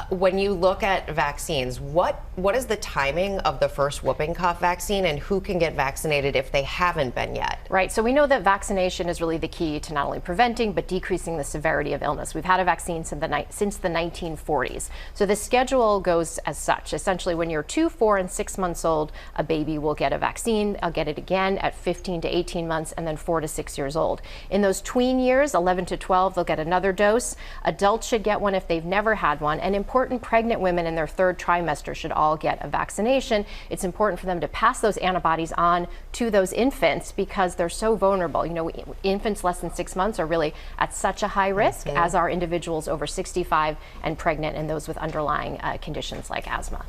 When you look at vaccines, what is the timing of the first whooping cough vaccine and who can get vaccinated if they haven't been yet? Right, so we know that vaccination is really the key to not only preventing but decreasing the severity of illness. We've had a vaccine since the 1940s. So the schedule goes as such. Essentially, when you're 2, 4, and 6 months old, a baby will get a vaccine. They'll get it again at 15 to 18 months and then 4 to 6 years old. In those tween years, 11 to 12, they'll get another dose. Adults should get one if they've never had one. And important. Pregnant women in their 3rd trimester should all get a vaccination. It's important for them to pass those antibodies on to those infants because they're so vulnerable. You know, infants less than 6 months are really at such a high risk, as are individuals over 65 and pregnant and those with underlying conditions like asthma.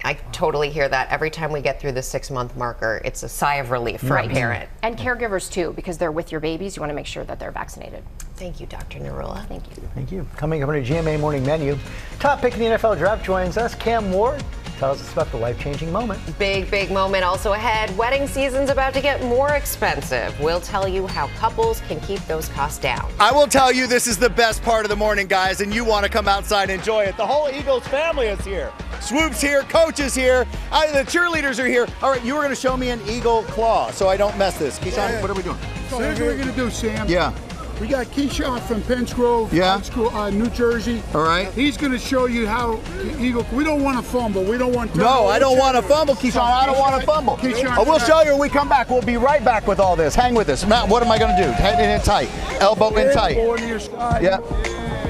I totally hear that. Every time we get through the 6-month marker, it's a sigh of relief for a parent. And caregivers too, because they're with your babies. You want to make sure that they're vaccinated. Thank you, Dr. Narula. Thank you. Thank you. Coming up on a GMA Morning Menu, top pick in the NFL draft joins us. Cam Ward tells us about the life-changing moment. Big moment also ahead. Wedding season's about to get more expensive. We'll tell you how couples can keep those costs down. I will tell you this is the best part of the morning, guys, and you want to come outside and enjoy it. The whole Eagles family is here. Swoop's here, Coach is here, the cheerleaders are here. All right, you were going to show me an eagle claw so I don't mess this. Keyshawn, what are we doing? So here's what we're going to do, Sam. Yeah. We got Keyshawn from Penns Grove, High School, New Jersey. All right. He's going to show you how Eagle. We don't want to fumble. We don't want. No, I don't want to fumble, Keyshawn. I don't want to fumble. We'll show you when we come back. We'll be right back with all this. Hang with us. Matt, what am I going to do? Head in tight. Elbow in tight. Elbow in your side. Yep.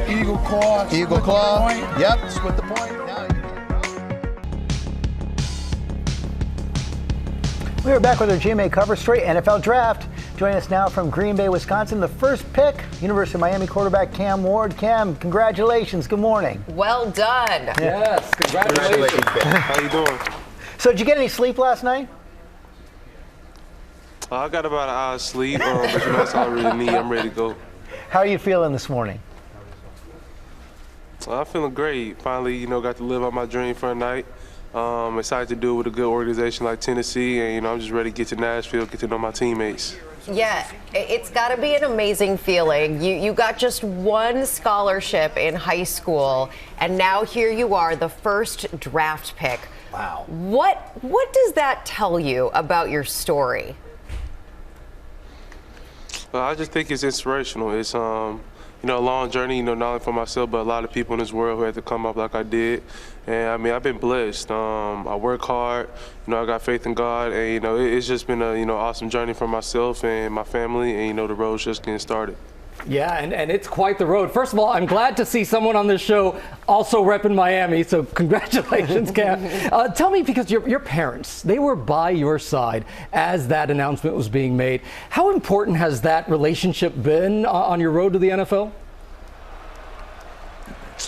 Eagle claw. Eagle claw. Yep. Split the point. We are back with our GMA cover story, NFL Draft. Joining us now from Green Bay, Wisconsin, the first pick, University of Miami quarterback Cam Ward. Cam, congratulations. Good morning. Well done. Yes, congratulations. How you doing? So did you get any sleep last night? I got about an hour's sleep, but you know, that's all I really need. I'm ready to go. How are you feeling this morning? I'm feeling great. Finally, you know, got to live out my dream for a night. Excited to do it with a good organization like Tennessee, and you know, I'm just ready to get to Nashville, get to know my teammates. Yeah, it's got to be an amazing feeling. You got just one scholarship in high school, and now here you are, the first draft pick. Wow. What does that tell you about your story? Well, I just think it's inspirational. It's you know, a long journey, you know, not only for myself, but a lot of people in this world who had to come up like I did. And I mean, I've been blessed. I work hard, you know, I got faith in God, and you know, it's just been a, you know, awesome journey for myself and my family, and you know, the road's just getting started. Yeah, and it's quite the road. First of all, I'm glad to see someone on this show also repping Miami, so congratulations, Cam. Tell me, because your parents, they were by your side as that announcement was being made. How important has that relationship been on your road to the NFL?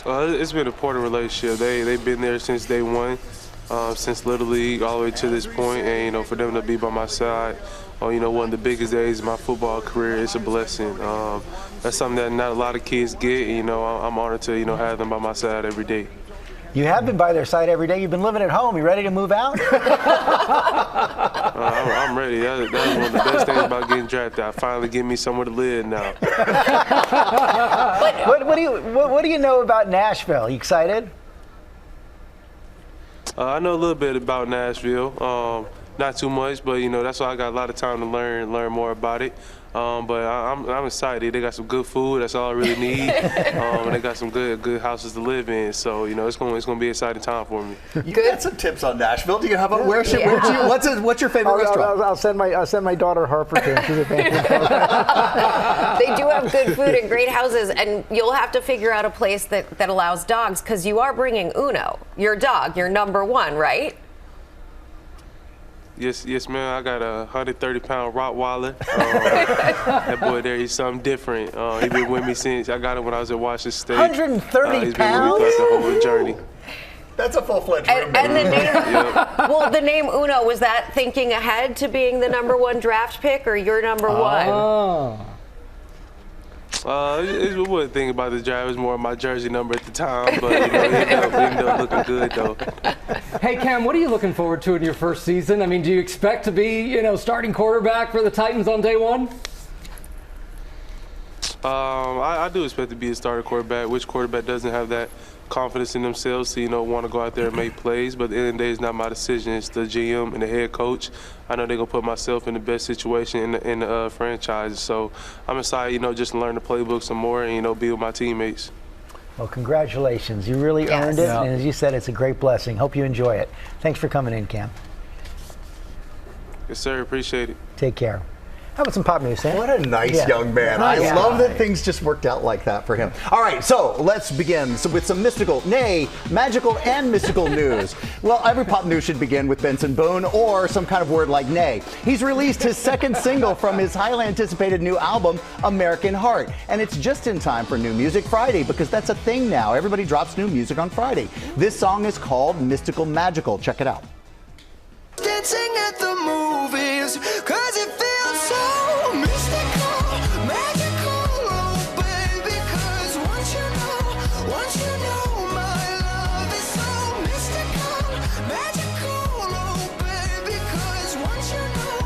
It's been an important relationship. They've been there since day one, since Little League all the way to this point, and you know, for them to be by my side, you know, one of the biggest days of my football career, it's a blessing. That's something that not a lot of kids get. You know, I'm honored to, you know, have them by my side every day. You have been by their side every day. You've been living at home. You ready to move out? I'm ready. That's one of the best things about getting drafted. I finally get me somewhere to live now. What do you know about Nashville? You excited? I know a little bit about Nashville. Not too much, but you know, that's why I got a lot of time to learn more about it. But I'm excited. They got some good food. That's all I really need. And they got some good houses to live in. So you know, it's going to be an exciting time for me. You get some tips on Nashville. Do you have what's your favorite restaurant? I'll send my daughter Harper to. She's a fan. They do have good food and great houses, and you'll have to figure out a place that allows dogs, because you are bringing Uno, your dog, your number one, right? Yes, ma'am. I got a 130-pound Rottweiler. That boy there, he's something different. He's been with me since I got him when I was at Washington State. 130 he's pounds? been with me throughout the whole journey. That's a full-fledged and the name, well, the name Uno, was that thinking ahead to being the number one draft pick, or your number one? It wasn't thinking about the draft. It was more my jersey number at the time, but you know, it ended up looking good though. Hey Cam, what are you looking forward to in your first season? I mean, do you expect to be, you know, starting quarterback for the Titans on day one? I do expect to be a starter quarterback. Which quarterback doesn't have that confidence in themselves to, you know, want to go out there and make plays? But at the end of the day, it's not my decision. It's the GM and the head coach. I know they're going to put myself in the best situation in the franchise. So I'm excited, you know, just to learn the playbook some more and, you know, be with my teammates. Well, congratulations. You really earned it. And as you said, it's a great blessing. Hope you enjoy it. Thanks for coming in, Cam. Yes, sir. Appreciate it. Take care. How about some pop news, Sam? What a nice young man. Nice I love guy. that things just worked out like that for him. All right, so let's begin with some mystical, nay, magical and mystical news. Well, every pop news should begin with Benson Boone or some kind of word like nay. He's released his second single from his highly anticipated new album, American Heart. And it's just in time for New Music Friday because that's a thing now. Everybody drops new music on Friday. This song is called Mystical Magical. Check it out. Dancing at the movies, 'cause it feels so mystical, magical, oh baby, 'cause once you know my love is so mystical, magical, oh baby, 'cause once you know.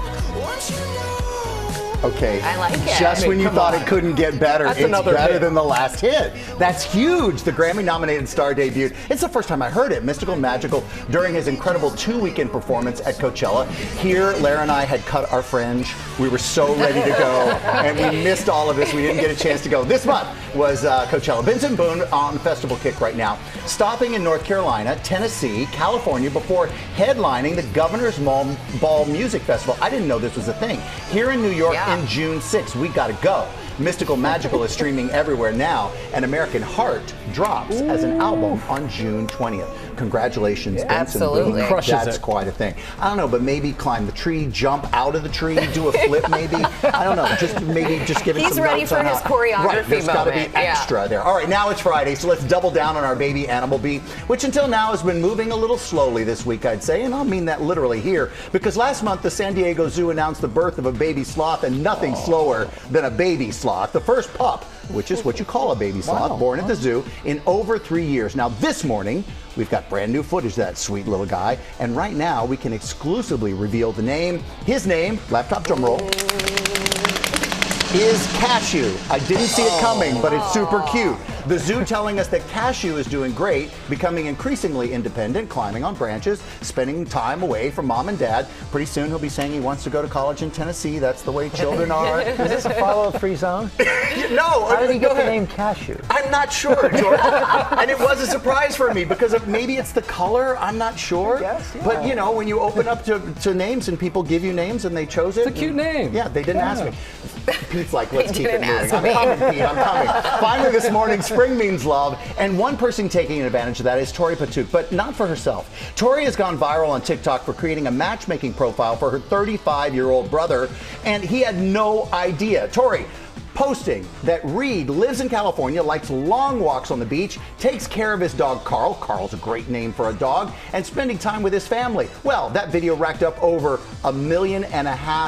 Okay. I like it. Just when you thought it couldn't get better, That's it's another better hit. than the last hit. That's huge. The Grammy-nominated star debuted. It's the first time I heard it, Mystical Magical, during his incredible 2-weekend performance at Coachella. Here, Lara and I had cut our fringe. We were so ready to go, and we missed all of this. We didn't get a chance to go. This month was Coachella. Benson Boone on festival kick right now, stopping in North Carolina, Tennessee, California before headlining the Governor's Ball Music Festival. I didn't know this was a thing. Here in New York in June 6th, we gotta go. Mystical Magical is streaming everywhere now, and American Heart drops as an album on June 20th. Congratulations, Benson Boone. He crushes That's it. quite a thing. I don't know, but maybe climb the tree, jump out of the tree, do a flip maybe. I don't know, just give it He's some ready notes for on his how- choreography Right, there's gotta be moment, yeah. extra there. All right, now it's Friday, so let's double down on our baby animal beat, which until now has been moving a little slowly this week, I'd say, and I'll mean that literally here, because last month the San Diego Zoo announced the birth of a baby sloth, and nothing slower than a baby sloth. The first pup, which is what you call a baby sloth, born at the zoo in over 3 years. Now this morning, we've got brand new footage of that sweet little guy, and right now we can exclusively reveal the name. His name, laptop drum roll, is Cashew. I didn't see it coming, but it's super cute. The zoo telling us that Cashew is doing great, becoming increasingly independent, climbing on branches, spending time away from mom and dad. Pretty soon he'll be saying he wants to go to college in Tennessee. That's the way children are. Is this a follow-free zone? No. How did he go get the ahead. name Cashew? I'm not sure, George. And it was a surprise for me because maybe it's the color. I'm not sure. But you know, when you open up to names and people give you names and they chose it. It's a cute name. Yeah, they didn't ask me. Pete's like, let's They keep it didn't moving. ask I'm me. coming, Pete. I'm coming. Finally, this morning, spring means love, and one person taking advantage of that is Tori Patuk, but not for herself. Tori has gone viral on TikTok for creating a matchmaking profile for her 35-year-old brother, and he had no idea. Tori posting that Reed lives in California, likes long walks on the beach, takes care of his dog Carl. Carl's a great name for a dog, and spending time with his family. Well, that video racked up over 1.5 million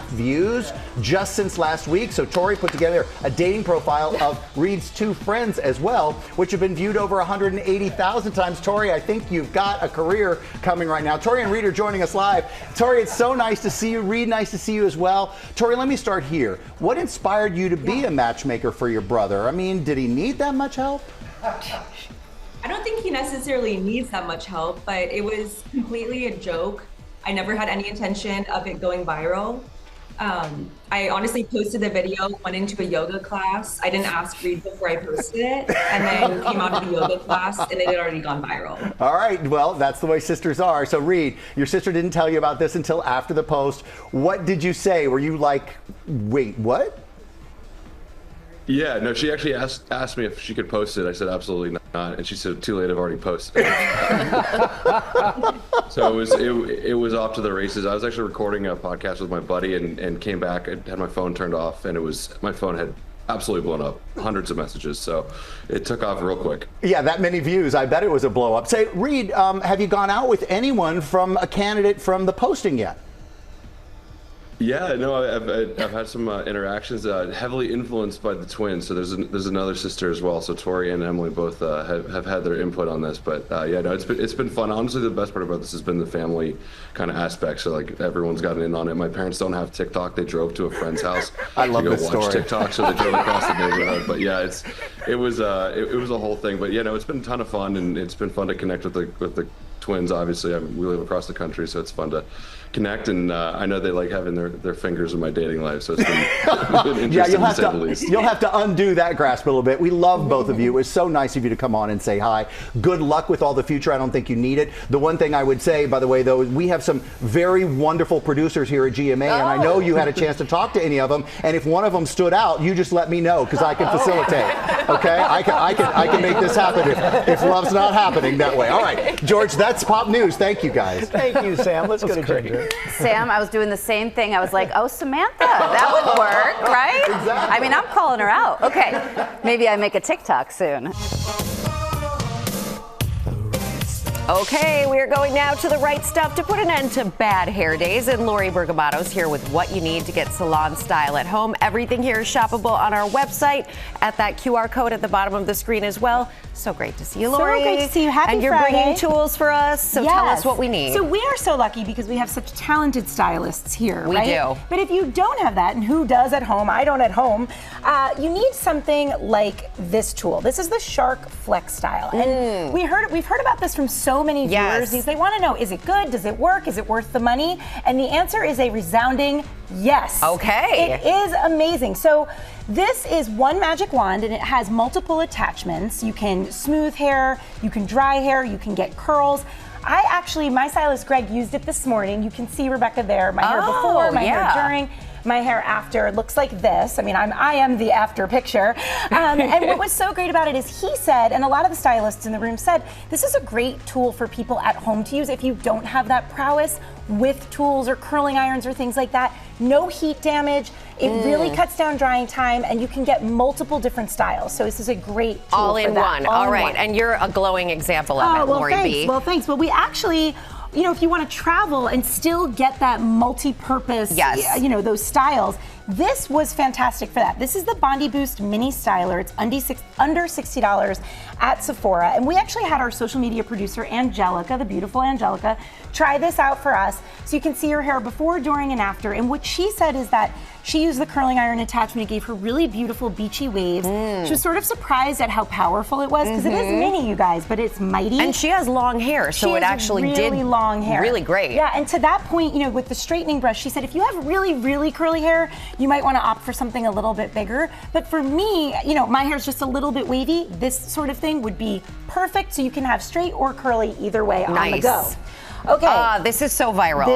views just since last week. So Tori put together a dating profile of Reed's 2 friends as well, which have been viewed over 180,000 times. Tori, I think you've got a career coming right now. Tori and Reed are joining us live. Tori, it's so nice to see you. Reed, nice to see you as well. Tori, let me start here. What inspired you to be a matchmaker for your brother? I mean, did he need that much help? I don't think he necessarily needs that much help, but it was completely a joke. I never had any intention of it going viral. I honestly posted the video, went into a yoga class. I didn't ask Reed before I posted it, and then came out of the yoga class, and it had already gone viral. All right, well, that's the way sisters are. So Reed, your sister didn't tell you about this until after the post. What did you say? Were you like, wait, what? Yeah, no, she actually asked me if she could post it. I said absolutely not, and she said too late. I've already posted it. So it was off to the races. I was actually recording a podcast with my buddy and came back. I had my phone turned off, and my phone had absolutely blown up, hundreds of messages. So it took off real quick. Yeah, that many views. I bet it was a blow up. Say, Reed, have you gone out with anyone from a candidate from the posting yet? Yeah, no, I've had some interactions, heavily influenced by the twins. So there's another sister as well. So Tori and Emily both have had their input on this. But yeah, no, it's been fun. Honestly, the best part about this has been the family kind of aspect. So like everyone's gotten in on it. My parents don't have TikTok. They drove to a friend's house I love to go this watch story. TikTok. So they drove across the neighborhood. But yeah, it was a whole thing. But yeah, no, it's been a ton of fun, and it's been fun to connect with the twins, obviously. We live across the country, so it's fun to connect. And I know they like having their fingers in my dating life, so it's been interesting to say the least. You'll have to undo that grasp a little bit. We love both of you. It was so nice of you to come on and say hi. Good luck with all the future. I don't think you need it. The one thing I would say, by the way, though, is we have some very wonderful producers here at GMA, and I know you had a chance to talk to any of them. And if one of them stood out, you just let me know, because I can facilitate. Okay, I can make this happen if love's not happening that way. All right, George, that's pop news. Thank you, guys. Thank you, Sam. Let's go to Ginger. Sam, I was doing the same thing. I was like, oh, Samantha, that would work, right? Exactly. I mean, I'm calling her out. Okay, maybe I make a TikTok soon. Okay, we are going now to the right stuff to put an end to bad hair days. And Lori Bergamotto's here with what you need to get salon style at home. Everything here is shoppable on our website at that QR code at the bottom of the screen as well. So great to see you, Lori. So great to see you. Happy And you're Friday. bringing tools for us, so tell us what we need. So we are so lucky because we have such talented stylists here, We right? do. But if you don't have that, and who does at home, I don't at home, you need something like this tool. This is the Shark Flex Style. And we've heard about this from so many viewers. They want to know, is it good? Does it work? Is it worth the money? And the answer is a resounding yes. Okay. It is amazing. So this is one magic wand, and it has multiple attachments. You can smooth hair, you can dry hair, you can get curls. My stylist Greg used it this morning. You can see Rebecca there, my hair before, my hair during. My hair after looks like this. I mean, I am the after picture. And what was so great about it is he said, and a lot of the stylists in the room said, this is a great tool for people at home to use if you don't have that prowess with tools or curling irons or things like that. No heat damage. It really cuts down drying time, and you can get multiple different styles. So this is a great tool All for in that. one. All right. And you're a glowing example of it, Lori B. Well, thanks. Well, we actually, if you want to travel and still get that multi-purpose, those styles, this was fantastic for that. This is the Bondi Boost Mini Styler. It's under $60 at Sephora. And we actually had our social media producer, Angelica, the beautiful Angelica, try this out for us so you can see her hair before, during, and after. And what she said is that she used the curling iron attachment. It gave her really beautiful beachy waves. She was sort of surprised at how powerful it was because it is mini, you guys, but it's mighty. And she has long hair, so it actually really long hair. Really great. Yeah, and to that point, with the straightening brush, she said if you have really, really curly hair, you might want to opt for something a little bit bigger. But for me, my hair's just a little bit wavy. This sort of thing would be perfect, so you can have straight or curly either way on the go. Okay. This is so viral.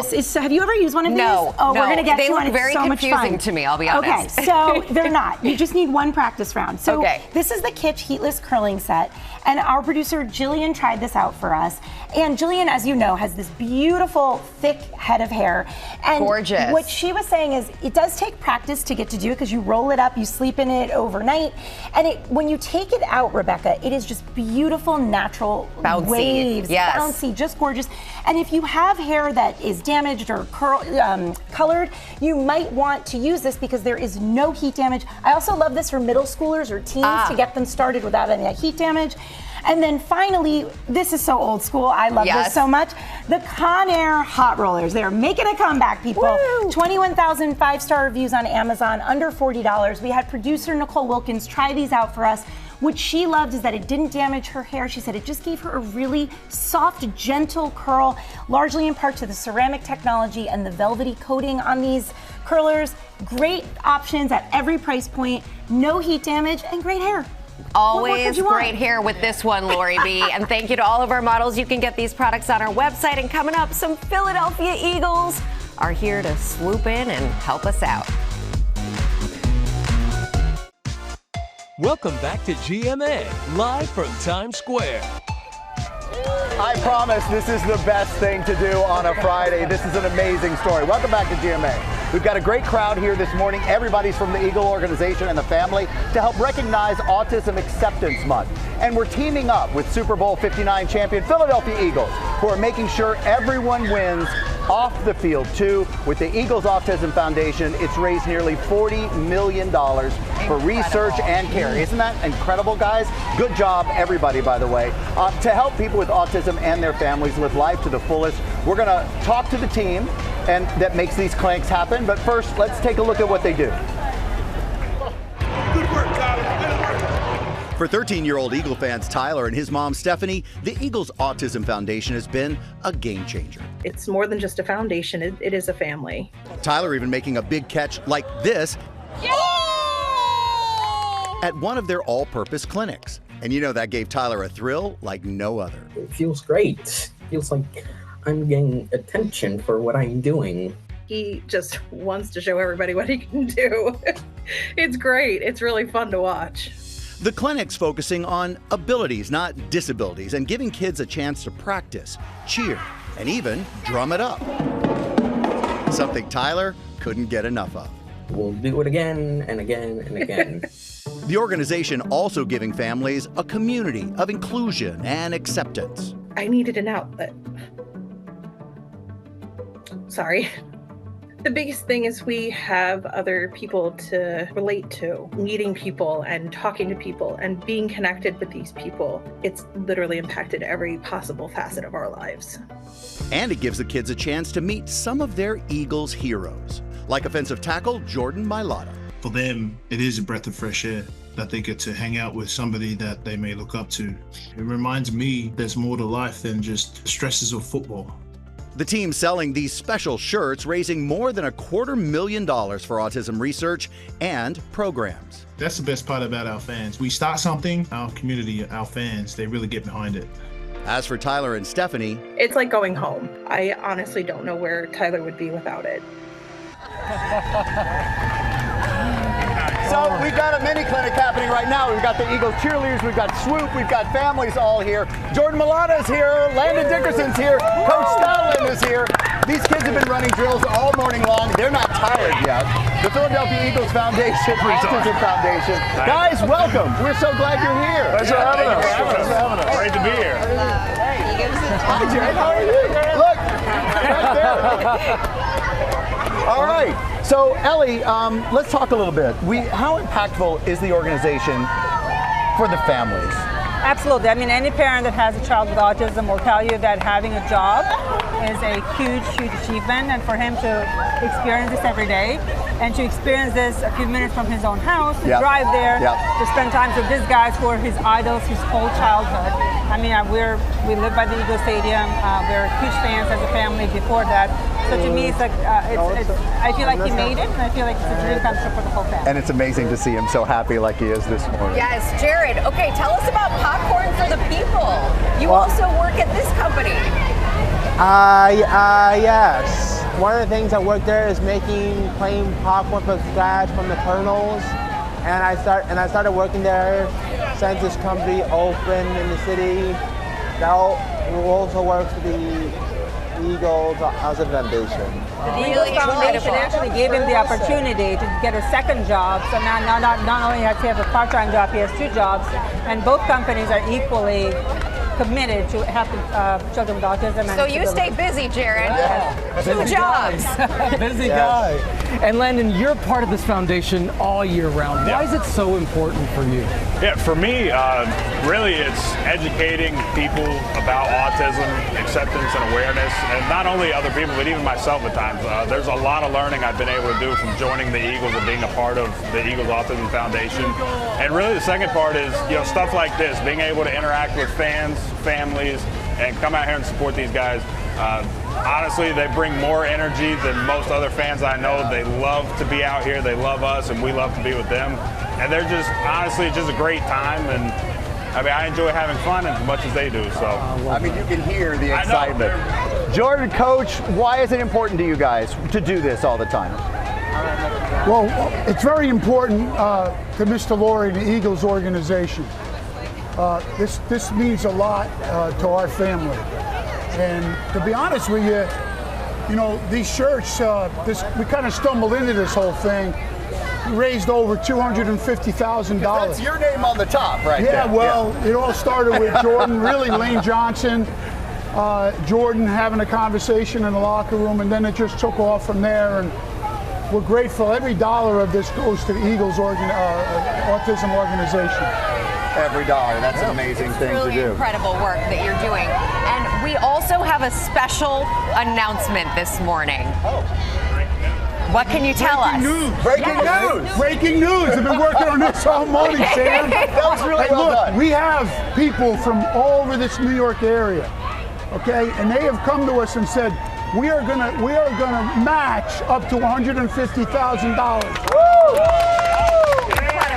Have you ever used one of these? No. Oh, we're gonna get they to look one. It's very so much confusing fun. to me, I'll be honest. Okay, so they're not. You just need one practice round. So this is the Kitsch Heatless Curling Set, and our producer Jillian tried this out for us. And Jillian, as you know, has this beautiful, thick head of hair. And gorgeous. What she was saying is it does take practice to get to do it because you roll it up, you sleep in it overnight, and when you take it out, Rebecca, it is just beautiful, natural waves, bouncy, just gorgeous. And if you have hair that is damaged or colored, you might want to use this because there is no heat damage. I also love this for middle schoolers or teens to get them started without any heat damage. And then finally, this is so old school. I love this so much. The Conair Hot Rollers. They're making a comeback, people. Woo! 21,000 5-star reviews on Amazon, under $40. We had producer Nicole Wilkins try these out for us. What she loved is that it didn't damage her hair. She said it just gave her a really soft, gentle curl, largely in part to the ceramic technology and the velvety coating on these curlers. Great options at every price point, no heat damage, and great hair. Always great hair with this one, Lori B. And thank you to all of our models. You can get these products on our website. And coming up, some Philadelphia Eagles are here to swoop in and help us out. Welcome back to GMA, live from Times Square. I promise this is the best thing to do on a Friday. This is an amazing story. Welcome back to GMA. We've got a great crowd here this morning. Everybody's from the Eagle organization and the family to help recognize Autism Acceptance Month. And we're teaming up with Super Bowl 59 champion Philadelphia Eagles, who are making sure everyone wins off the field too. With the Eagles Autism Foundation, it's raised nearly $40 million for research and care. Isn't that incredible, guys? Good job, everybody, by the way. To help people with autism and their families live life to the fullest, we're going to talk to the team and that makes these clanks happen. But first, let's take a look at what they do. Good work, Tyler. Good work. For 13-year-old Eagle fans Tyler and his mom Stephanie, the Eagles Autism Foundation has been a game changer. It's more than just a foundation, it is a family. Tyler even making a big catch like this at one of their all-purpose clinics. And you know that gave Tyler a thrill like no other. It feels great. It feels like I'm getting attention for what I'm doing. He just wants to show everybody what he can do. It's great. It's really fun to watch. The clinic's focusing on abilities, not disabilities, and giving kids a chance to practice, cheer, and even drum it up. Something Tyler couldn't get enough of. We'll do it again and again and again. The organization also giving families a community of inclusion and acceptance. I needed an outlet. Sorry. The biggest thing is we have other people to relate to, meeting people and talking to people and being connected with these people. It's literally impacted every possible facet of our lives. And it gives the kids a chance to meet some of their Eagles heroes, like offensive tackle Jordan Mailata. For them, it is a breath of fresh air that they get to hang out with somebody that they may look up to. It reminds me there's more to life than just the stresses of football. The team selling these special shirts, raising more than $250,000 for autism research and programs. That's the best part about our fans. We start something, our community, our fans, they really get behind it. As for Tyler and Stephanie, it's like going home. I honestly don't know where Tyler would be without it. So we've got a mini clinic happening right now. We've got the Eagles cheerleaders, we've got Swoop, we've got families all here. Jordan Mailata's here, Landon Dickerson's here, Coach Stoutland is here. These kids have been running drills all morning long. They're not tired yet. The Philadelphia Eagles Foundation, Autism Foundation. Guys, welcome. We're so glad you're here. Thanks for having us. Great to be here. Hi, Jared. How are you? Look, right there. All right. So, Ellie, let's talk a little bit. How impactful is the organization for the families? Absolutely. I mean, any parent that has a child with autism will tell you that having a job is a huge, huge achievement. And for him to experience this every day and to experience this a few minutes from his own house, to drive there, to spend time with these guys who are his idols his whole childhood. I mean, we live by the Eagle Stadium. We're huge fans as a family before that. So to me, it's like, I feel like he made it, and I feel like it's a dream come true for the whole family. And it's amazing to see him so happy like he is this morning. Yes, Jared. Okay, tell us about Popcorn for the People. You also work at this company. Yes. One of the things I work there is plain popcorn from scratch from the kernels, and I started working there since this company opened in the city. That also works for the Eagles Autism Foundation. The Eagles Foundation actually gave him the opportunity to get a second job. So now not only has he have a part-time job, he has two jobs, and both companies are equally committed to helping children with autism. So you stay busy, Jared. Yeah. Two jobs. Busy guy. And Landon, you're part of this foundation all year round. Why is it so important for you? Yeah, for me, really it's educating people about autism, acceptance and awareness, and not only other people, but even myself at times. There's a lot of learning I've been able to do from joining the Eagles and being a part of the Eagles Autism Foundation. And really the second part is, stuff like this, being able to interact with fans, families, and come out here and support these guys. Honestly, they bring more energy than most other fans I know. They love to be out here. They love us, and we love to be with them. And they're just, honestly, just a great time. And I mean, I enjoy having fun as much as they do. So, I mean, you can hear the excitement. Jordan, Coach, why is it important to you guys to do this all the time? Well, it's very important to Mr. Laurie and the Eagles organization. This means a lot to our family. And to be honest with you, these shirts, we kind of stumbled into this whole thing. We raised over $250,000. That's your name on the top, right? Yeah, well, it all started with Jordan, really Lane Johnson, Jordan having a conversation in the locker room, and then it just took off from there. And we're grateful. Every dollar of this goes to the Eagles Autism Organization. Every dollar. That's an amazing thing to do. Really incredible work that you're doing. And we also have a special announcement this morning. What can you tell us? Breaking news. Breaking news. I've been working on this all morning, Sam. That was really Hey, well look, done. we have people from all over this New York area, okay, and they have come to us and said, we are gonna match up to $150,000.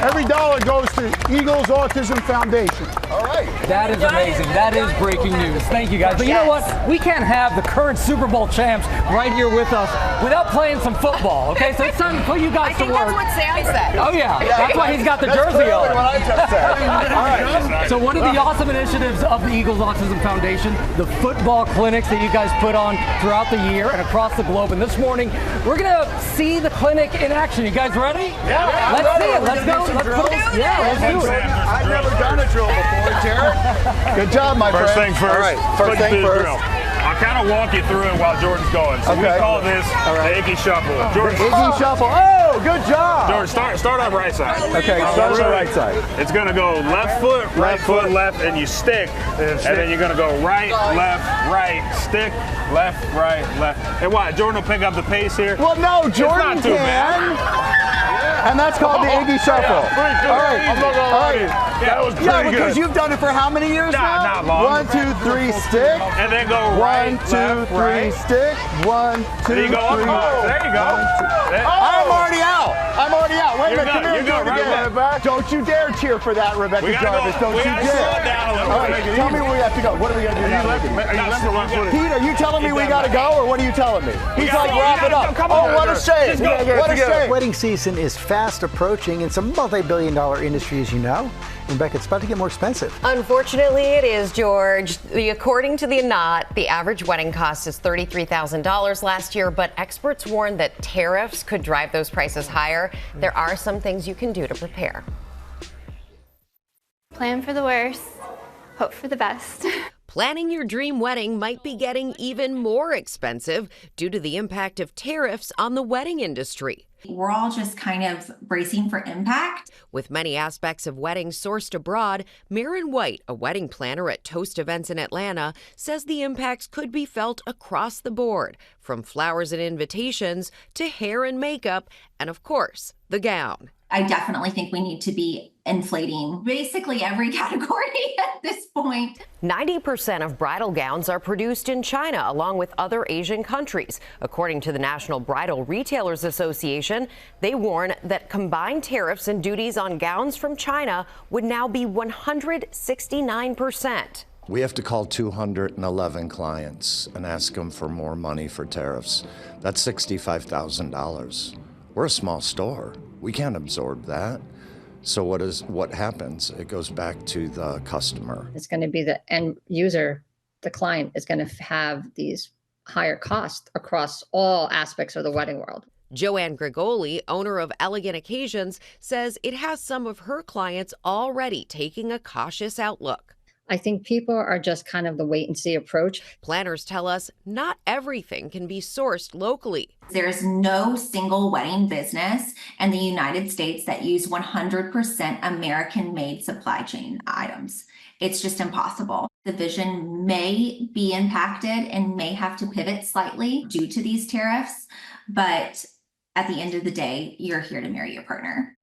Every dollar goes to Eagles Autism Foundation. All right. That is amazing. That is breaking news. Thank you, guys. But you know what? We can't have the current Super Bowl champs right here with us without playing some football, okay? So it's time to put you guys to work. That's what Sam said. Oh, yeah. That's why he's got the jersey on. What I just said. All right. So one of the awesome initiatives of the Eagles Autism Foundation, the football clinics that you guys put on throughout the year and across the globe. And this morning, we're going to see the clinic in action. You guys ready? Yeah. Let's see it. Let's go. Let's do it. I've never done a drill before, Jared. Good job, my friend. First thing first. All right. First Let's thing do the first. drill. I'll kind of walk you through it while Jordan's going. So we call this the Iggy Shuffle. George, Iggy Shuffle. Oh, good job. George, start on right side. Okay, start on the right side. It's going to go left foot, right foot, left, and you stick. And then you're going to go right, left, right, stick, left, right, left. And what? Jordan will pick up the pace here. Well, no, Jordan it's not too can. bad. And that's called the Iggy Shuffle. Yeah, All right. I'm not gonna lie. That was pretty Yeah, because good. you've done it for how many years now? Not long. 1, 2, 3, stick. And then go right, 1, 2, left, 3, right. stick. 1, 2, Then you go up 3. high. There you go. I'm already out. Wait a You're minute. Come good. here, You go Jordan. right back. Don't you dare cheer for that, Rebecca We gotta Jarvis. go. Don't We you gotta dare. slow it down a little All bit. right, tell me where we have to go. What are we going to do now? Pete, are you telling me we got to go, or what are you telling me? He's like, wrap it up. Oh, what a shame. What a shame. Wedding season is fast approaching. It's a multi-billion-dollar industry, as you know. Rebecca, it's about to get more expensive. Unfortunately, it is, George. According to the Knot, the average wedding cost is $33,000 last year, but experts warn that tariffs could drive those prices higher. There are some things you can do to prepare. Plan for the worst, hope for the best. Planning your dream wedding might be getting even more expensive due to the impact of tariffs on the wedding industry. We're all just kind of bracing for impact. With many aspects of weddings sourced abroad, Maren White, a wedding planner at Toast Events in Atlanta, says the impacts could be felt across the board, from flowers and invitations to hair and makeup, and of course, the gown. I definitely think we need to be inflating basically every category at this point. 90% of bridal gowns are produced in China, along with other Asian countries. According to the National Bridal Retailers Association, they warn that combined tariffs and duties on gowns from China would now be 169%. We have to call 211 clients and ask them for more money for tariffs. That's $65,000. We're a small store. We can't absorb that. So what happens? It goes back to the customer. It's going to be the end user, the client is going to have these higher costs across all aspects of the wedding world. Joanne Grigoli, owner of Elegant Occasions, says it has some of her clients already taking a cautious outlook. I think people are just kind of the wait and see approach. Planners tell us not everything can be sourced locally. There's no single wedding business in the United States that use 100% American-made supply chain items. It's just impossible. The vision may be impacted and may have to pivot slightly due to these tariffs, but at the end of the day, you're here to marry your partner.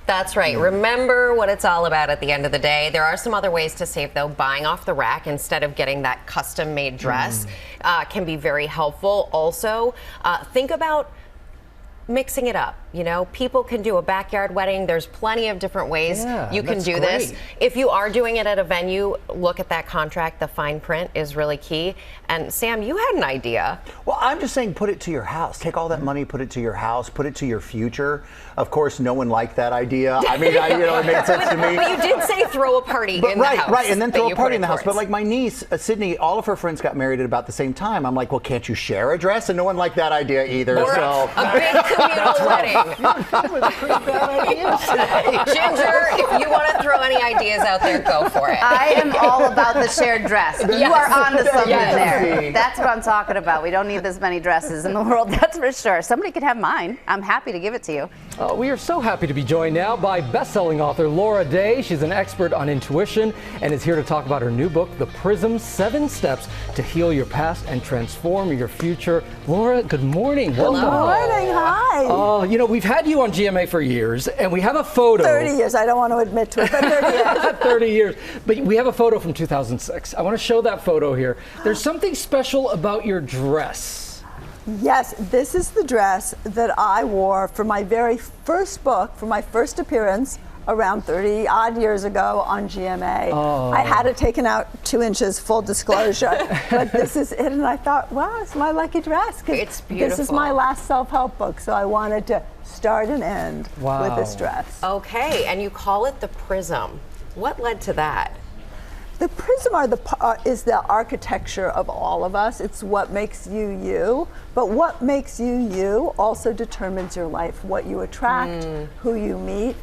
That's right. Remember what it's all about at the end of the day. There are some other ways to save, though. Buying off the rack instead of getting that custom-made dress can be very helpful. Also, think about mixing it up. You know, people can do a backyard wedding. There's plenty of different ways you can do this. If you are doing it at a venue, look at that contract. The fine print is really key. And Sam, you had an idea. Well, I'm just saying, put it to your house. Take all that money, put it to your house, put it to your future. Of course, no one liked that idea. I mean, it made sense to me. But you did say throw a party in the house. Right, and then throw a party in the house. But like my niece, Sydney, all of her friends got married at about the same time. I'm like, well, can't you share a dress? And no one liked that idea either. Or a big communal wedding. Ginger, if you want to throw any ideas out there, go for it. I am all about the shared dress. You are on to something there. That's what I'm talking about. We don't need this many dresses in the world, that's for sure. Somebody could have mine. I'm happy to give it to you. We are so happy to be joined now by best-selling author Laura Day. She's an expert on intuition and is here to talk about her new book, The Prism: 7 Steps to Heal Your Past and Transform Your Future. Laura, good morning. Good morning. Hi. You know, we've had you on GMA for years, and we have a photo. 30 years. I don't want to admit to it, but 30 years. 30 years. But we have a photo from 2006. I want to show that photo here. There's something special about your dress. Yes, this is the dress that I wore for my very first book, for my first appearance around 30 odd years ago on GMA. Oh. I had it taken out 2 inches, full disclosure, but this is it, and I thought, wow, it's my lucky dress. It's beautiful. This is my last self-help book, so I wanted to start and end with this dress. Okay, and you call it the Prism. What led to that? The prism is the architecture of all of us. It's what makes you you, but what makes you you also determines your life, what you attract, who you meet.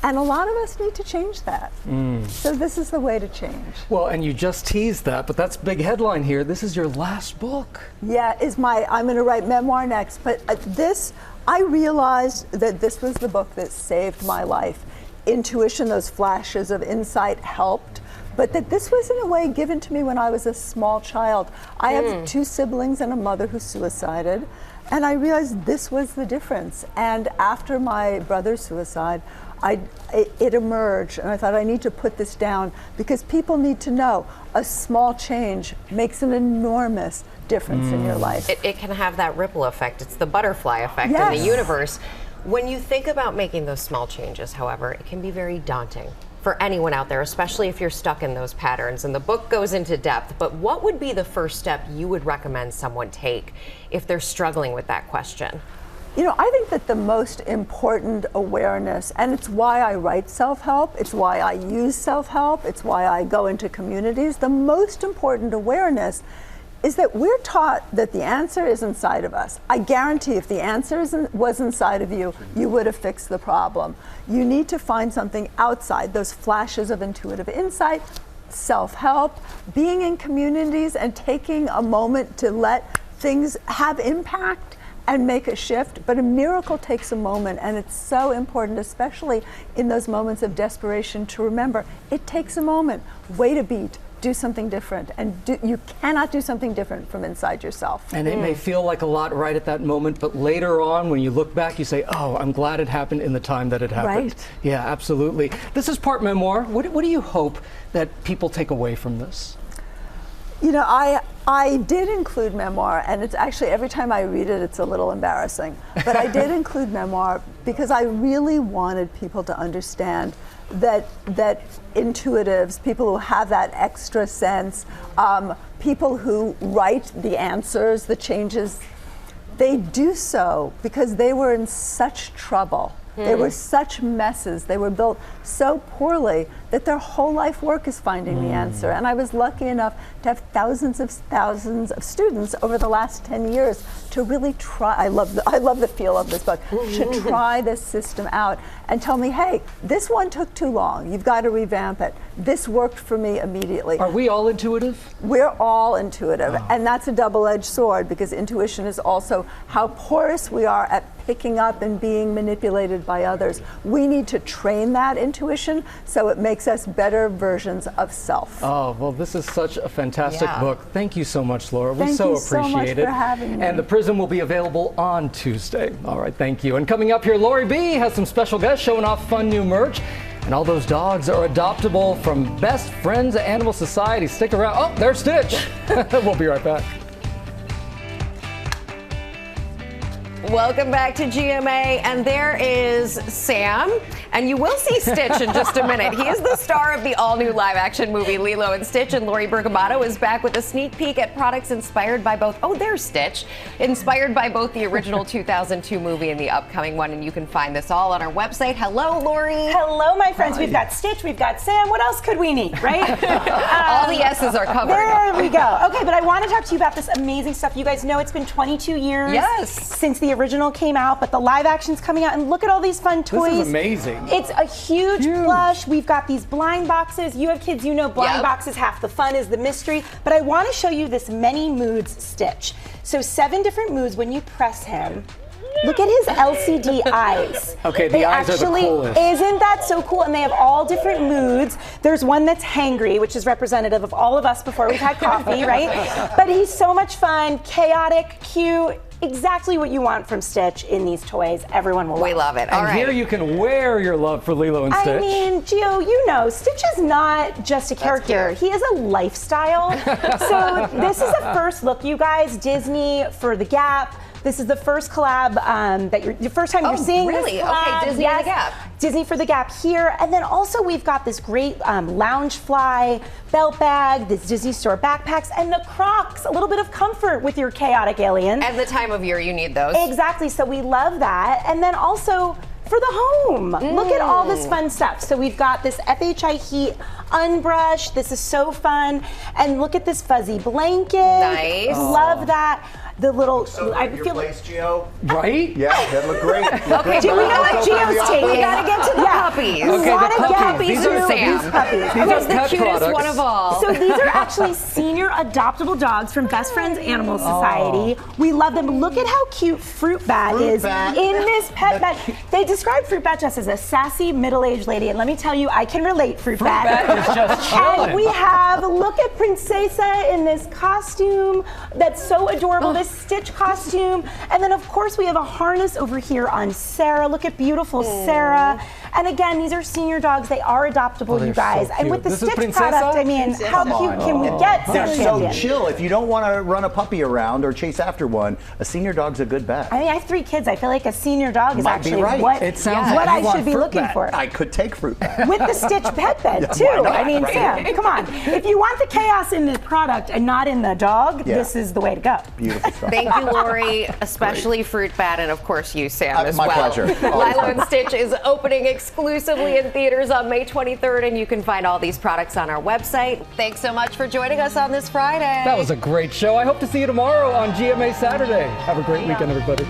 And a lot of us need to change that. So this is the way to change. Well, and you just teased that, but that's big headline here. This is your last book. Yeah, I'm going to write memoir next, but I realized that this was the book that saved my life. Intuition, those flashes of insight helped, but that this was in a way given to me when I was a small child. I have 2 siblings and a mother who suicided, and I realized this was the difference. And after my brother's suicide, it emerged, and I thought I need to put this down because people need to know a small change makes an enormous difference in your life. It can have that ripple effect. It's the butterfly effect in the universe. When you think about making those small changes, however, it can be very daunting for anyone out there, especially if you're stuck in those patterns. And the book goes into depth, but what would be the first step you would recommend someone take if they're struggling with that question? You know, I think that the most important awareness, and it's why I write self-help, it's why I use self-help, it's why I go into communities, the most important awareness is that we're taught that the answer is inside of us. I guarantee if the answer was inside of you, you would have fixed the problem. You need to find something outside, those flashes of intuitive insight, self-help, being in communities and taking a moment to let things have impact and make a shift. But a miracle takes a moment, and it's so important, especially in those moments of desperation, to remember it takes a moment. Wait a beat. Do something different, and you cannot do something different from inside yourself. And it may feel like a lot right at that moment, but later on, when you look back, you say, oh, I'm glad it happened in the time that it happened. Right. Yeah, absolutely. This is part memoir. What do you hope that people take away from this? You know, I did include memoir, and it's actually, every time I read it, it's a little embarrassing. But I did include memoir because I really wanted people to understand that intuitives, people who have that extra sense, people who write the answers, the changes, they do so because they were in such trouble. They were such messes. They were built so poorly that their whole life work is finding the answer. And I was lucky enough to have thousands of students over the last 10 years to really try. I love the feel of this book. To try this system out and tell me, hey, this one took too long. You've got to revamp it. This worked for me immediately. Are we all intuitive? We're all intuitive, and that's a double-edged sword because intuition is also how porous we are at picking up and being manipulated by others. We need to train that intuition so it makes us better versions of self. Oh, well, this is such a fantastic book. Thank you so much, Laura. We Thank so you appreciate so much it. for having me. And The Prism will be available on Tuesday. All right, thank you. And coming up here, Lori B has some special guests showing off fun new merch. And all those dogs are adoptable from Best Friends Animal Society. Stick around. Oh, there's Stitch. We'll be right back. Welcome back to GMA, and there is Sam, and you will see Stitch in just a minute. He is the star of the all-new live-action movie Lilo and Stitch, and Lori Bergamato is back with a sneak peek at products inspired by both, oh, there's Stitch, inspired by both the original 2002 movie and the upcoming one, and you can find this all on our website. Hello, Lori. Hello, my friends. We've got Stitch, we've got Sam. What else could we need, right? All the S's are covered. There we go. Okay, but I want to talk to you about this amazing stuff. You guys know it's been 22 years since the original came out, but the live action's coming out, and look at all these fun toys. This is amazing. It's a huge plush. We've got these blind boxes. You have kids, you know blind boxes, half the fun is the mystery. But I want to show you this many moods Stitch. So 7 different moods when you press him. Look at his LCD eyes. Okay, the eyes are the coolest. Isn't that so cool? And they have all different moods. There's one that's hangry, which is representative of all of us before we've had coffee, right? But he's so much fun, chaotic, cute. Exactly what you want from Stitch in these toys. Everyone will love. We love it. And here you can wear your love for Lilo and Stitch. I mean, Gio, you know, Stitch is not just a character. He is a lifestyle. So this is a first look, you guys. Disney for the Gap. This is the first collab that your first time you're seeing really? this collab. Okay, Disney for the Gap. Disney for the Gap here. And then also we've got this great lounge fly belt bag, this Disney Store backpacks, and the Crocs. A little bit of comfort with your chaotic alien. And the time of year you need those. Exactly, so we love that. And then also for the home. Look at all this fun stuff. So we've got this FHI Heat unbrushed. This is so fun. And look at this fuzzy blanket. Nice. Love that. The little, I feel like Gio. Right? Yeah, that looked great. Okay, do we know what Gio's taking? We gotta get to the puppies. Okay, the puppies. These are Sam. These are the cutest products. one of all. So these are actually senior adoptable dogs from Best Friends Animal Society. We love them. Look at how cute Fruit Bat is in this pet bed. They describe Fruit Bat just as a sassy middle-aged lady, and let me tell you, I can relate, Fruit Bat. Fruit Bat is just chilling. And we have, look at Princesa in this costume that's so adorable, this Stitch costume. And then of course we have a harness over here on Sarah. Look at beautiful Sarah. And again, these are senior dogs. They are adoptable, you guys. So and with the this is Stitch product, I mean, how cute can we get? They're so Champion? chill. If you don't want to run a puppy around or chase after one, a senior dog's a good bet. I mean, I have 3 kids. I feel like a senior dog is Might be actually right. what, It sounds what like you I should want be Fruit looking Bat. for. I could take Fruit Bat. With the Stitch pet bed, too. why not, I mean, right? Sam, come on. If you want the chaos in the product and not in the dog, this is the way to go. Beautiful stuff. Thank you, Lori, especially Fruit Bat, and of course you, Sam, as my well. pleasure. Lilo and Stitch is opening exclusively in theaters on May 23rd, and you can find all these products on our website. Thanks so much for joining us on this Friday. That was a great show. I hope to see you tomorrow on GMA Saturday. Have a great weekend, everybody.